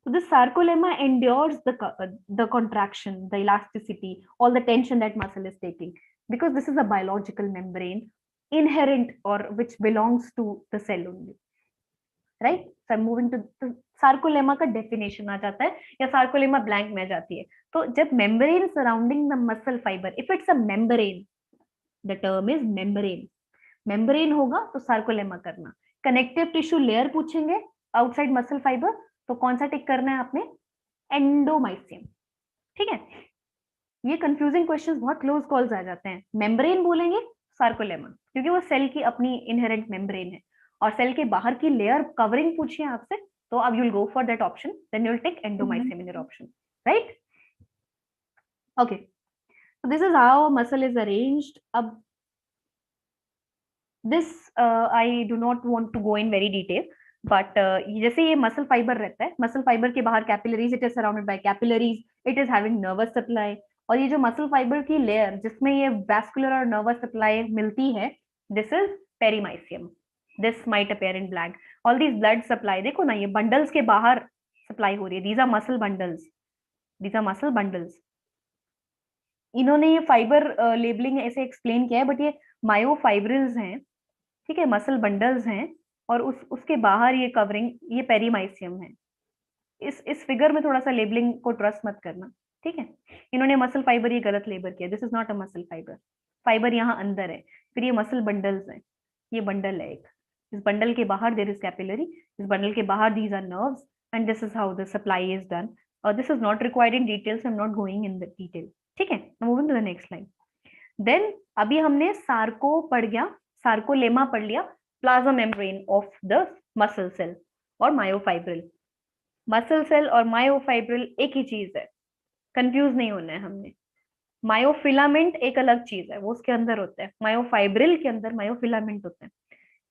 So this sarcolemma endures the contraction, the elasticity, all the tension that muscle is taking, because this is a biological membrane inherent or which belongs to the cell only, right? So I'm moving to sarcolemma का definition आ जाता है, या sarcolemma blank में जाती है. तो जब membrane surrounding the muscle fiber, if it's a membrane, the term is membrane. Membrane होगा तो sarcolemma करना. Connective tissue layer पूछेंगे outside muscle fiber, तो कौन सा टिक करना है आपने? एंडोमाइसियम. ठीक है, ये कंफ्यूजिंग क्वेश्चंस बहुत क्लोज कॉल्स आ जाते हैं. मेम्ब्रेन बोलेंगे सार्कोलेमा, क्योंकि वो सेल की अपनी इनहेरेंट मेम्ब्रेन है, और सेल के बाहर की लेयर कवरिंग पूछिए आपसे, तो अब you will go for that option, then you will take endomysium in your option, right? Okay, so this is how muscle is arranged. अब this I do not want to go in very detail, but जैसे ये muscle fibre रहता है, muscle fibre के बाहर capillaries, it is surrounded by capillaries, it is having nervous supply, और ये जो मसल फाइबर की लेयर जिसमें ये वैस्कुलर और नर्वस सप्लाई मिलती है, this is perimysium. This might appear in black. All these blood supply, देखो ना, ये बंडल्स के बाहर सप्लाई हो रही है. These are muscle bundles, these are muscle bundles. इन्होंने ये फाइबर लेबलिंग ऐसे एक्सप्लेन किया है, बट ये मायोफाइब्रिल्स हैं, ठीक है, मसल बंडल्स हैं, और उसके बाहर ये कवरिंग, ये पेरीमाइसियम है. इस फिगर में थोड़ा सा लेबलिंग को ट्रस्ट मत करना, ठीक है. इन्होंने मसल फाइबर ये गलत लेबल किया. This is not a muscle fibre. Fibre यहाँ अंदर है, फिर ये मसल बंडल्स हैं. ये बंडल है एक, इस बंडल के बाहर देयर इज कैपिलरी, इस बंडल के बाहर these are nerves, and this is how the supply is done. और this is not required in details, I am not going in the detail, ठीक है. Moving to the next line. Then अभी हमने sarco पढ़ गया, sarcolemma पढ़ लिया, plasma membrane of the muscle cell और मायोफाइब्रिल. मसल सेल और मायोफाइब्रिल एक ही चीज है, कंफ्यूज नहीं होना है हमने. मायोफिलामेंट एक अलग चीज है, वो उसके अंदर होता है, मायोफाइब्रिल के अंदर मायोफिलामेंट होता है.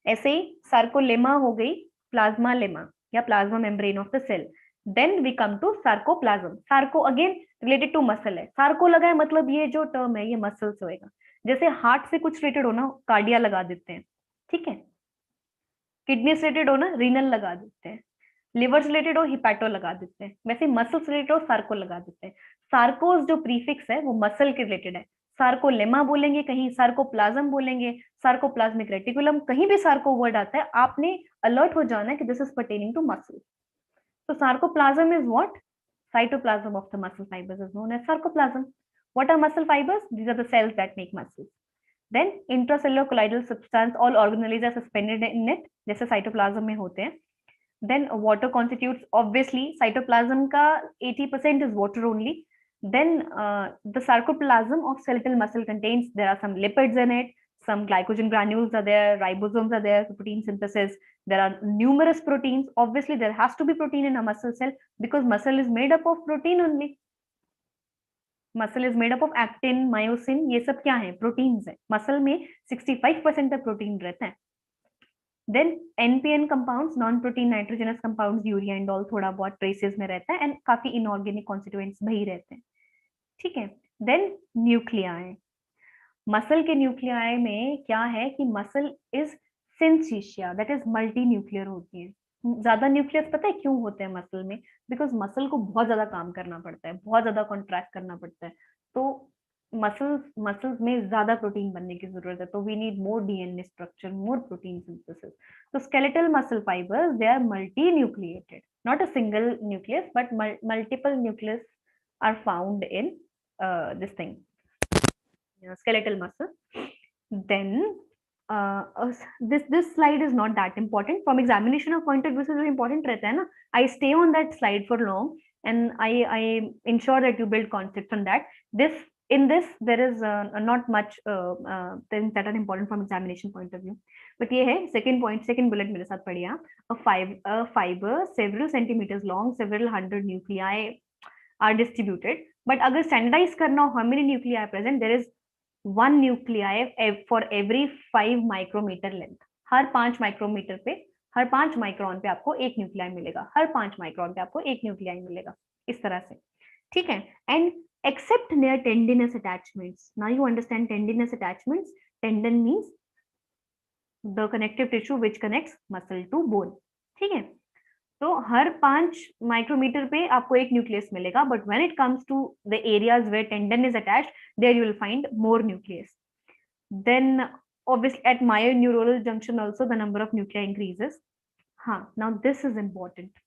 ऐसे ही सार्कोलेमा हो गई प्लाज्मा लेमा या plasma membrane of the cell. Then we come to sarcoplasm. Sarco again related to muscle है. सार्को लगा है मतलब ये जो टर्म है ये मसल से होएगा. जैसे हार्ट से कुछ रिलेटेड हो ना, कार्डिया लगा देते हैं, ठीक है. किडनी से रिलेटेड हो ना, रीनल लगा देते हैं. लिवर से रिलेटेड हो, हिपैटो लगा देते हैं. वैसे मसल से रिलेटेड हो, सार्को लगा देते हैं. सार्कोस जो प्रीफिक्स है वो मसल के रिलेटेड है. सार्कोलेमा बोलेंगे कहीं, सार्कोप्लाज्म बोलेंगे, सार्कोप्लाज्मिक रेटिकुलम, कहीं भी सार्को वर्ड आता है, आपने अलर्ट हो जाना है कि this is pertaining to muscle. So sarcoplasm is what? Cytoplasm of the muscle fibers is known as sarcoplasm. What are muscle fibers? These are the cells that make muscles. Then intracellular colloidal substance, all organelles are suspended in it, जैसे cytoplasm में होते हैं. Then water constitutes, obviously, cytoplasm ka 80% is water only. Then the sarcoplasm of skeletal muscle contains, there are some lipids in it, some glycogen granules are there, ribosomes are there for protein synthesis. There are numerous proteins. Obviously, there has to be protein in a muscle cell because muscle is made up of protein only. Muscle is made up of actin, myosin, ये सब क्या है? Proteins है. Muscle में 65% तक protein रहता है. Then NPN compounds, non protein nitrogenous compounds, urea and all थोड़ा बहुत ट्रेसेस में रहता है, एंड काफी इनऑर्गेनिक कॉन्स्टिट्यूएंट्स भी रहते हैं. ठीक है. Then nuclei. मसल के न्यूक्लियाई में क्या है कि muscle is syncytia, that is multi nuclear होती है. ज्यादा न्यूक्लियस पता है क्यों होते हैं मसल में? बिकॉज मसल को बहुत ज्यादा काम करना पड़ता है, बहुत ज्यादा कॉन्ट्रैक्ट करना पड़ता है, तो मसल्स में ज्यादा प्रोटीन बनने की जरूरत है. तो we need more DNA structure, more protein synthesis. तो skeletal muscle fibres, they are multinucleated, not a single nucleus but multiple nucleus are found in this thing, skeletal muscle. Then this slide is not that important from examination of point of view. से जो important रहता है ना, I stay on that slide for long and I ensure that you build concepts on that. In this there is not much things that are important from examination point of view. But ये है second point, second bullet मेरे साथ पढ़िए आप. A fiber several centimeters long, several hundred nuclei are distributed. But अगर standardize करना हो, how many nuclei are present? There is one nuclei for every 5 micrometer length. Her 5 micrometer पे, हर 5 micron पे आपको एक न्यूक्लियाई मिलेगा, हर 5 माइक्रोन पे आपको एक न्यूक्लियाई मिलेगा, इस तरह से. ठीक है. And except near tendinous attachments. Now you understand tendinous attachments. Tendon means the connective tissue which connects muscle to bone. ठीक है. तो हर 5 माइक्रोमीटर पे आपको एक न्यूक्लियस मिलेगा, but when it comes to the areas where tendon is attached, there you will find more nucleus. Then obviously at myoneural junction also the number of nuclei increases. Now this is important.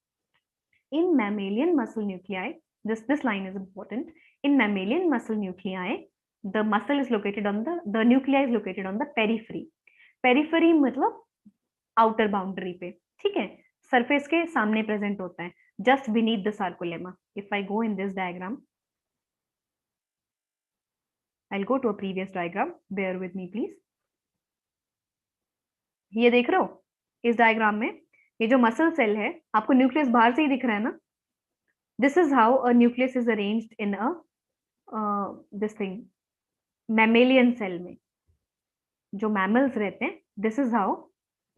In mammalian muscle nuclei, this line is important. In mammalian muscle nuclei, the muscle is located on the nuclei is located on the periphery. Periphery मतलब outer boundary पे. ठीक है. Surface के सामने present होता है, just beneath the sarcolemma. If I go in this diagram, I will go to a previous diagram, bear with me please. ये देख रहे हो इस डायग्राम में, ये जो मसल सेल है, आपको न्यूक्लियस बाहर से ही दिख रहा है ना. This is how a nucleus is arranged in a this thing. Mammalian cell में जो मैमल्स रहते हैं, this is how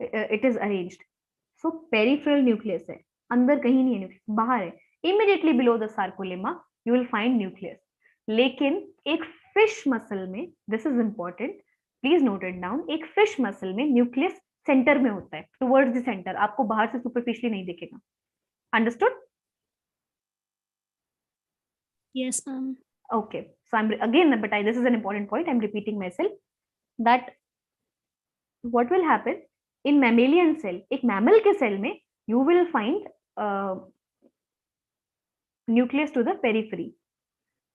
it is arranged. So peripheral nucleus है, अंदर कहीं नहीं है न्यूक्लियस, बाहर है. Immediately below the sarcolemma you will find nucleus. लेकिन एक फिश मसल में, this is important, please note it down, एक फिश मसल में न्यूक्लियस सेंटर में होता है, टुवर्ड्स द सेंटर. आपको बाहर से सुपरफिशियली नहीं दिखेगा. Understood? Yes, ma'am. Okay, so I'm again, but this is an important point, I'm repeating myself, that what will happen in mammalian cell, एक mammal के cell में you will find nucleus to the periphery.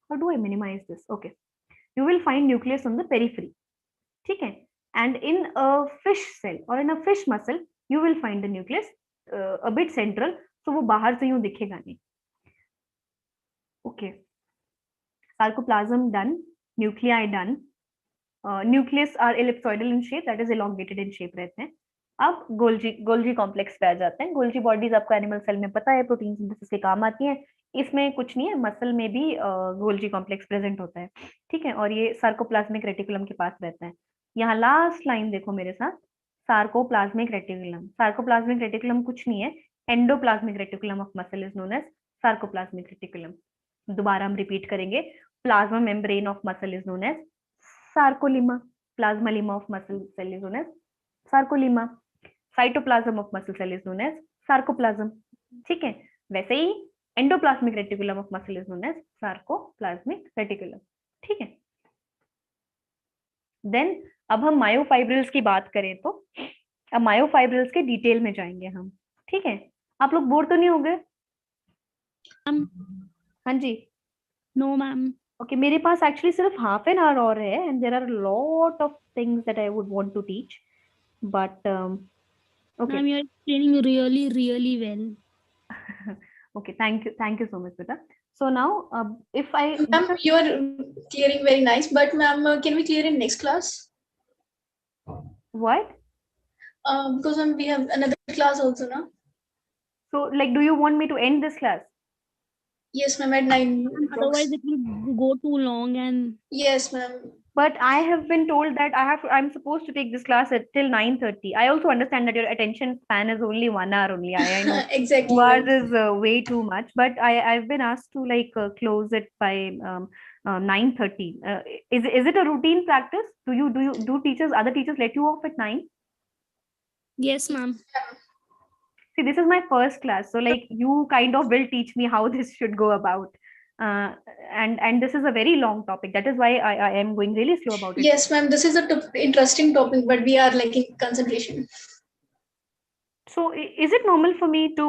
How do I minimize this? Okay, you will find nucleus on the periphery. ठीक है. And in a fish cell or in a fish muscle you will find the nucleus a bit central, so वो बाहर से यूं दिखेगा नहीं. Okay, sarcoplasm done, nuclei done. Nucleus are ellipsoidal in shape, that is elongated in shape रहते हैं. अब Golgi complex पे आ जाते हैं. गोल्जी बॉडीज आपको एनिमल सेल में पता है, प्रोटीन सिंथेसिस के काम आती हैं. इसमें कुछ नहीं है, मसल में भी गोल्जी कॉम्प्लेक्स प्रेजेंट होता है. ठीक है. और ये सार्कोप्लाज्मिक रेटिकुलम के पास रहता है. यहाँ लास्ट लाइन देखो मेरे साथ, सार्कोप्लाज्मिक रेटिकुलम. सार्कोप्लाज्मिक रेटिकुलम कुछ नहीं है, endoplasmic reticulum of muscle is known as sarcoplasmic reticulum. दोबारा हम रिपीट करेंगे. Plasma membrane of muscle is known as sarcolemma. Plasmalemma of muscle cell is known as sarcolemma. Cytoplasm of muscle cell is known as sarcoplasm. ठीक है. वैसे ही endoplasmic reticulum of muscle is known as sarcoplasmic reticulum. ठीक है. Then अब हम myofibrils की बात करें तो अब मायोफाइब्रिल्स के डिटेल में जाएंगे हम. ठीक है. आप लोग बोर तो नहीं हो गए? हाँ जी. No, ma'am. ओके, मेरे पास एक्चुअली सिर्फ हाफ एन आवर और है, and there are lot of things that I would want to teach, but Okay. Ma'am, you're explaining really, really well. Okay, thank you so much, Beta. So now, if I Ma'am, you are clearing very nice, but ma'am, can we clear in next class? what? Because ma'am, we have another class also now. So, like, do you want me to end this class? Yes, ma'am, at 9 Otherwise, approx. it will go too long and Yes, ma'am. But I have been told that I'm supposed to take this class at till 9:30. I also understand that your attention span is only 1 hour only. I know Exactly, 2 hours ma'am. is way too much, but I've been asked to like close it by 9:30. Is it a routine practice? Do teachers, other teachers let you off at 9? yes, ma'am. See, this is my first class, so like you kind of will teach me how this should go about. Uh, and this is a very long topic. That is why I am going really slow about it. Yes, ma'am. This is a interesting topic, but we are lacking concentration. So, is it normal for me to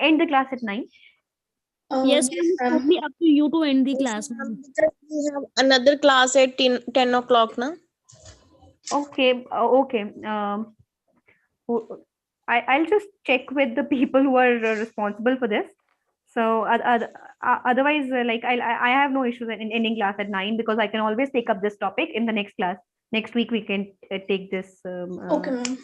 end the class at 9? Yes, Yes, ma'am. It's ma'am. totally up to you to end the Yes, class, ma'am, ma'am. because we have another class at 10 o'clock, na? Okay, okay. I'll just check with the people who are responsible for this. So, otherwise, I have no issues in ending class at 9 because I can always take up this topic in the next class. Next week, we can take this. Okay, ma'am.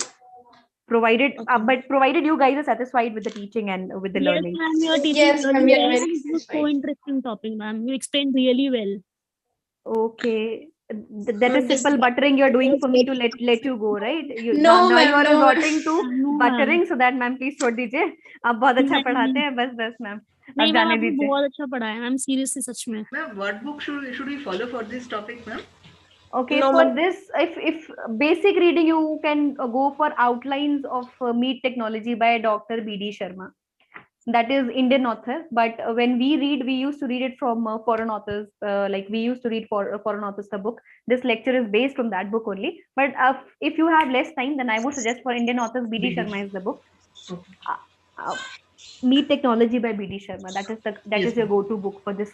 Provided, Okay. but provided you guys are satisfied with the teaching and with the Yes, learning. ma'am. You're teaching Yes, ma'am. really We are well. very And it was so satisfied. interesting topic, ma'am. You explained really well. Okay. That is This- simple buttering you're doing Yes, for me to let you go, right? No, Now you ma'am, are no. resorting to No, ma'am. buttering, so that ma'am please छोड़ दीजिए. आप बहुत अच्छा पढ़ाते हैं, बस ma'am अब नहीं मैम, जाने आपने दीजिए. बहुत अच्छा पढ़ाया मैम, सीरियसली सच में. Ma'am, what book should we follow for this topic, ma'am? Okay, No, for ma'am. this, if basic reading, you can go for Outlines of Meat Technology by Dr. B.D. Sharma. That is Indian author, but when we read, we used to read it from foreign authors. Like we used to read for foreign authors the book. This lecture is based from that book only. But if you have less time, then I would suggest for Indian authors, B.D. Sharma is the book. Okay. Meat Technology by B.D. Sharma. That Yes, is your go-to book for this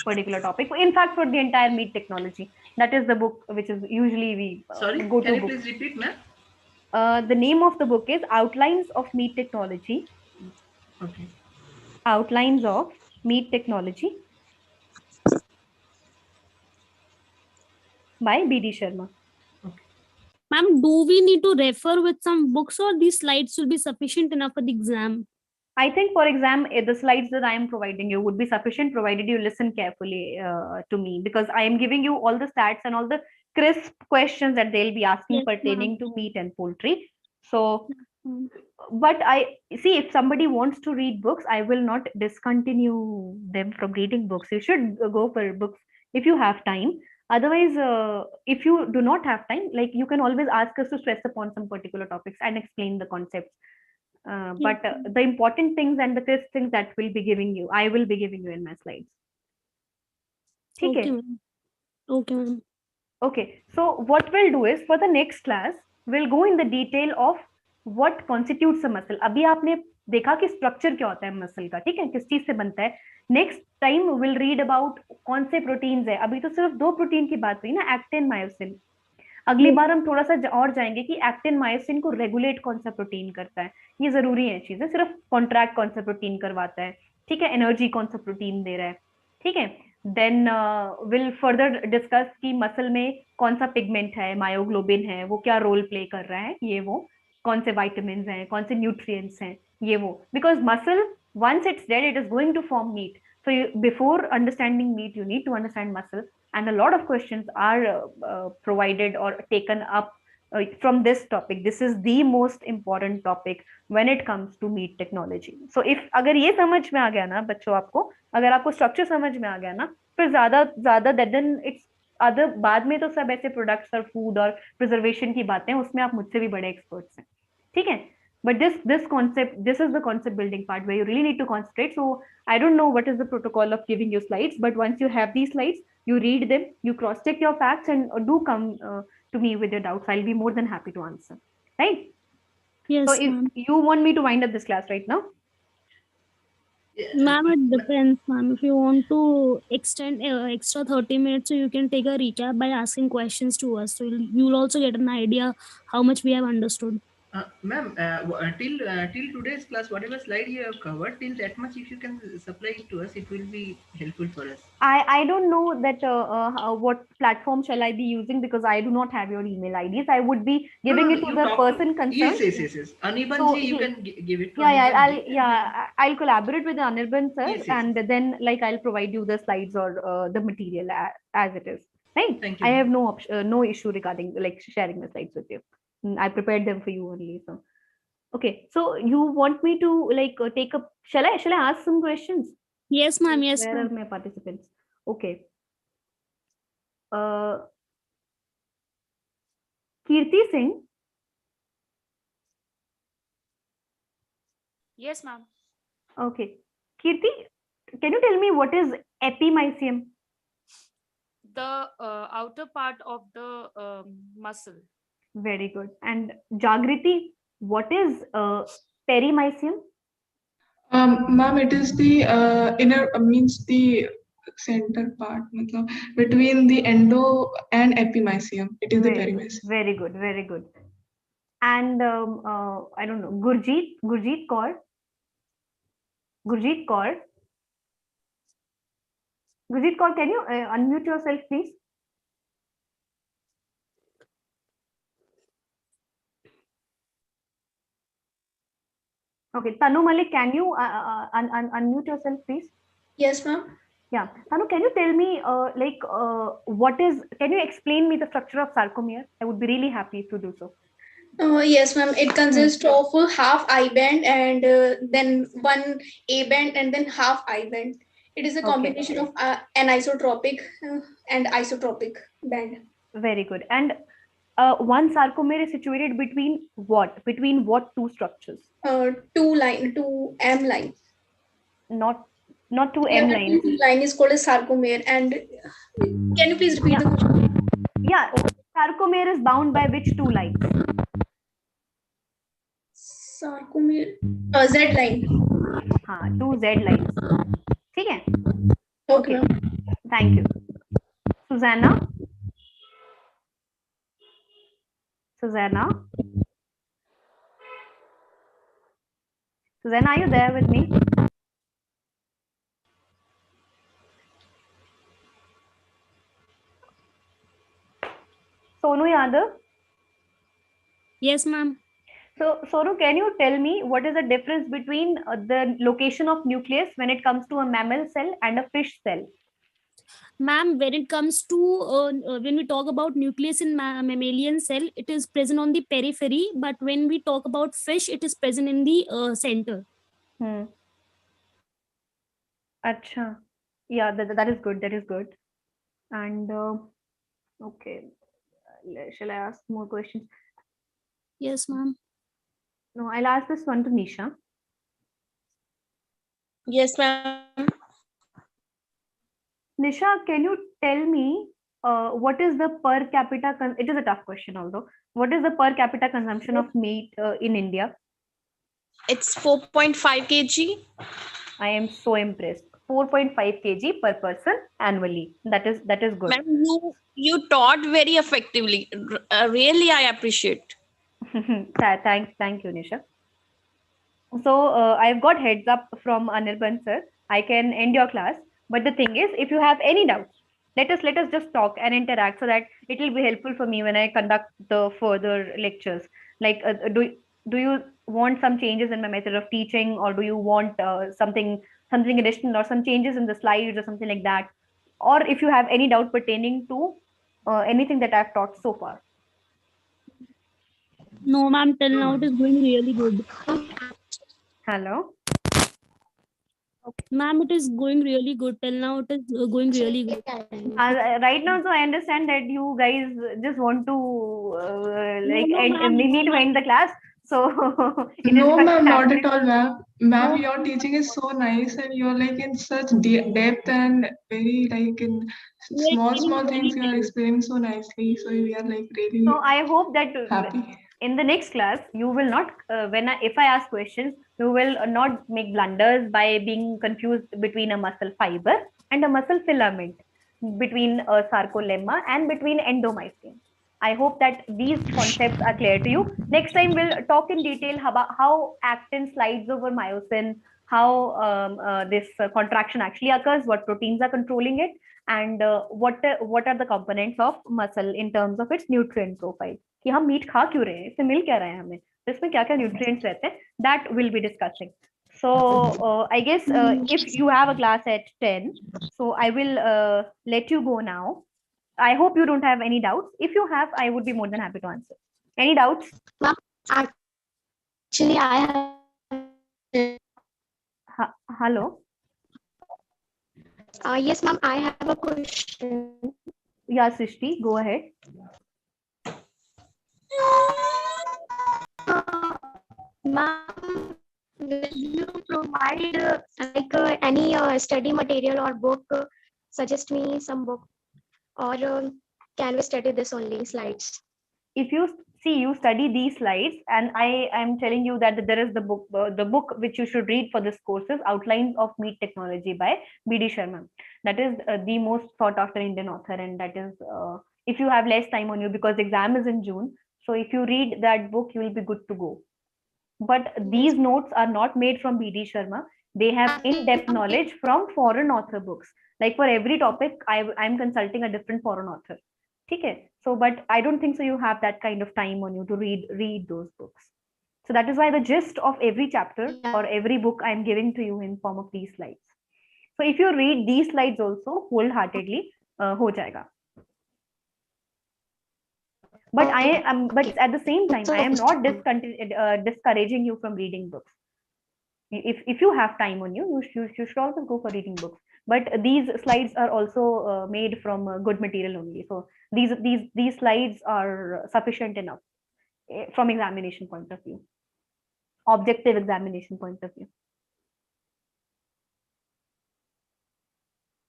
particular topic. In fact, for the entire meat technology, that is the book which is usually we Sorry, go-to can you book. please repeat, ma'am? The name of the book is Outlines of Meat Technology. Okay. Outlines of Meat Technology by B.D. Sharma. Ma'am, do we need to refer with some books or these slides will be sufficient enough for the exam? I think for exam, the slides that I am providing you would be sufficient provided you listen carefully to me, because I am giving you all the stats and all the crisp questions that they'll be asking Yes, pertaining to meat and poultry. So, ma'am. but I see, if somebody wants to read books, I will not discontinue them from reading books. You should go for books if you have time. Otherwise, if you do not have time, like you can always ask us to stress upon some particular topics and explain the concepts. But the important things and the crisp things that will be giving you, I will be giving you in my slides. ठीक Okay, है? ma'am. Okay, ma'am. Okay, so what we'll do is for the next class, we'll go in the detail of what constitutes a muscle. अभी आपने देखा कि structure क्या होता है muscle का, ठीक है, किस चीज से बनता है. Next time will read about कौन से प्रोटीन्स है. अभी तो सिर्फ 2 प्रोटीन की बात हुई ना, एक्टिन मायोसिन. अगली बार हम थोड़ा सा और जाएंगे कि एक्टिन मायोसिन को रेगुलेट कौन सा प्रोटीन करता है. ये जरूरी है चीजें. सिर्फ कॉन्ट्रैक्ट कौन सा प्रोटीन करवाता है, ठीक है, एनर्जी कौन सा प्रोटीन दे रहा है, ठीक है. देन विल फर्दर डिस्कस कि मसल में कौन सा पिगमेंट है, मायोग्लोबिन है, वो क्या रोल प्ले कर रहा है, ये वो कौन से वाइटामिन हैं, कौन से न्यूट्रिएंट्स हैं, ये वो. Because muscle once it's dead, it is going to form meat. So before understanding meat, you need to understand muscle, and a lot of questions are provided or taken up from this topic. This is the most important topic when it comes to meat technology. So if अगर ये समझ में आ गया ना बच्चों, अगर आपको structure समझ में आ गया ना, फिर ज्यादा देन इट्स अदर. बाद में तो सब ऐसे प्रोडक्ट्स और फूड और प्रिजर्वेशन की बातें, उसमें आप मुझसे भी बड़े एक्सपर्ट्स हैं, ठीक है. But this concept, this is the concept building part where you really need to concentrate. So I don't know what is the protocol of giving you slides, but once you have these slides, you read them, you cross check your facts, and do come to me with your doubts. I'll be more than happy to answer, right? Yes, So ma'am. if you want me to wind up this class right now? Ma'am, it depends, ma'am. If you want to extend extra 30 minutes, so you can take a recap by asking questions to us. So you'll also get an idea how much we have understood. Ma'am, till today's class, whatever slide you have covered, till that much, if you can supply it to us, it will be helpful for us. I don't know that what platform shall I be using, because I do not have your email IDs. I would be No, giving no, it to you the talk to. person concerned. Yes. Anirban So ji, you can give it to yeah, Anirban ji. I'll collaborate with Anirban sir, Yes. and then like I'll provide you the slides or the material as it is. Right? Thank I you. have no issue regarding like sharing the slides with you. I prepared them for you only. So okay, so you want me to like take a shall I ask some questions? Yes, ma'am. Yes, Where are ma'am. my participants? Okay. Uh, Kirti Singh. Yes, ma'am. Okay. Kirti, can you tell me what is epimysium? The outer part of the muscle. Very good. And Jagriti, what is perimysium? Ma'am, it is the inner means the center part, matlab, between the endo and epimysium. It is the perimysium. Very good, very good. And I don't know, Gurjeet Kaur. Gurjeet Kaur. Gurjeet Kaur, can you unmute yourself, please? Okay, Tanu Malik, can you unmute yourself, please? Yes, ma'am. Yeah, Tanu, can you tell me, can you explain me the structure of sarcomere? I would be really happy if you do so. Yes, ma'am. It consists of a half I band and then one A band and then half I band. It is a combination of anisotropic and isotropic band. Very good. And one sarcomere is situated between what? Between what two structures? Two M line. Not two Yeah, M the lines. two line is called a sarcomere. And can you please repeat the question? Yeah, sarcomere is bound by which two lines? Sarcomere, Z line. हाँ, two Z lines. ठीक है? Okay. Thank you. Susanna. Susanna, are you there with me? Sonu Yadav? Yes, ma'am. So, Sonu, can you tell me what is the difference between the location of nucleus when it comes to a mammal cell and a fish cell? Ma'am, when it comes to when we talk about nucleus in mammalian cell, it is present on the periphery, but when we talk about fish, it is present in the center. Acha. Yeah, that is good. That is good. And okay, shall I ask more questions? Yes, ma'am. No, I'll ask this one to Nisha. Yes, ma'am. Nisha, can you tell me what is the per capita? It is a tough question, although. What is the per capita consumption of meat in India? It's 4.5 kg. I am so impressed. 4.5 kg per person annually. That is good. Ma'am, you taught very effectively. Really, I appreciate. Thank you, Nisha. So I've got heads up from Anirban sir. I can end your class. But the thing is, if you have any doubts, let us just talk and interact so that it will be helpful for me when I conduct the further lectures. Like, do you want some changes in my method of teaching, or do you want something additional, or some changes in the slides, or something like that? Or if you have any doubt pertaining to anything that I've taught so far. No, ma'am. Till now, it is going really good. Hello. Ma'am, it is going really good. Till now, it is going really good. Right now, so I understand that you guys just want to me to end the class. So no, ma'am, not at all, ma'am. Ma'am, your teaching is so nice, and you're like in such depth and very like in small things you are explaining so nicely. So we are like really. So I hope that happy. In the next class, you will not if I ask questions, You will not make blunders by being confused between a muscle fiber and a muscle filament, between a sarcolemma and between endomysium. I hope that these concepts are clear to you. Next time we'll talk in detail about how actin slides over myosin, how this contraction actually occurs, what proteins are controlling it, and what are the components of muscle in terms of its nutrient profile. कि हम meet खा क्यों रहे हैं, इससे मिल क्या रहा है हमें, इसमें क्या क्या nutrients रहते हैं, that we'll be discussing. So I guess if you have a class at 10, so I will let you go now. I hope you don't have any doubts. If you have, I would be more than happy to answer. Any doubts? Actually, I have. Hello. Yes, ma'am. I have a question. Yeah, Srishti, go ahead. Ma'am, will you provide any study material or book? Suggest me some book, or can we study this only slides? If you see, you study these slides, and I am telling you that there is the book which you should read for this course is Outlines of Meat Technology by B.D. Sharma. That is the most sought after Indian author, and that is if you have less time on you because the exam is in June. So if you read that book, you will be good to go. But these notes are not made from B.D. Sharma. They have in-depth knowledge from foreign author books. Like for every topic, I'm consulting a different foreign author. Okay. So, but I don't think so you have that kind of time on you to read those books. So that is why the gist of every chapter or every book I'm giving to you in form of these slides. So if you read these slides also wholeheartedly, ho jayega. But but at the same time, I am not discouraging you from reading books. If you have time on you, you should always go for reading books. But these slides are also made from good material only. So these slides are sufficient enough from examination point of view, objective examination point of view.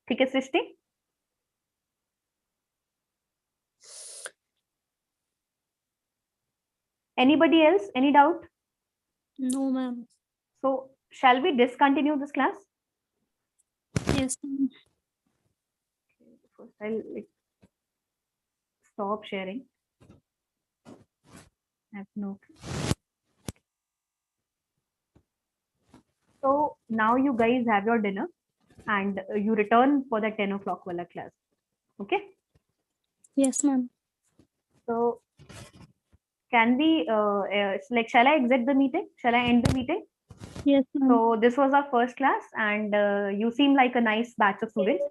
ठीक है सृष्टि? Anybody else? Any doubt? No, ma'am. So shall we discontinue this class? Yes, ma'am. First, I'll stop sharing. I have no. So now you guys have your dinner and you return for the 10 o'clock wala class. Okay? Yes, ma'am. So can we like, shall I exit the meeting? Shall I end the meeting? Yes, ma'am. So this was our first class, and you seem like a nice batch of students.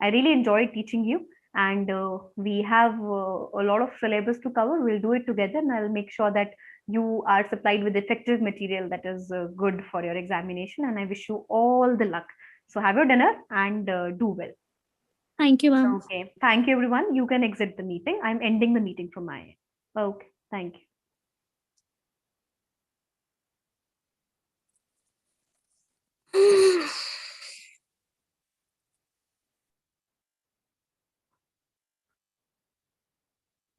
I really enjoyed teaching you, and we have a lot of syllabus to cover. We'll do it together, and I'll make sure that you are supplied with effective material that is good for your examination, and I wish you all the luck. So have your dinner and do well. Thank you, ma'am. Okay. Thank you, everyone. You can exit the meeting. I'm ending the meeting from my end. Okay. Thank you.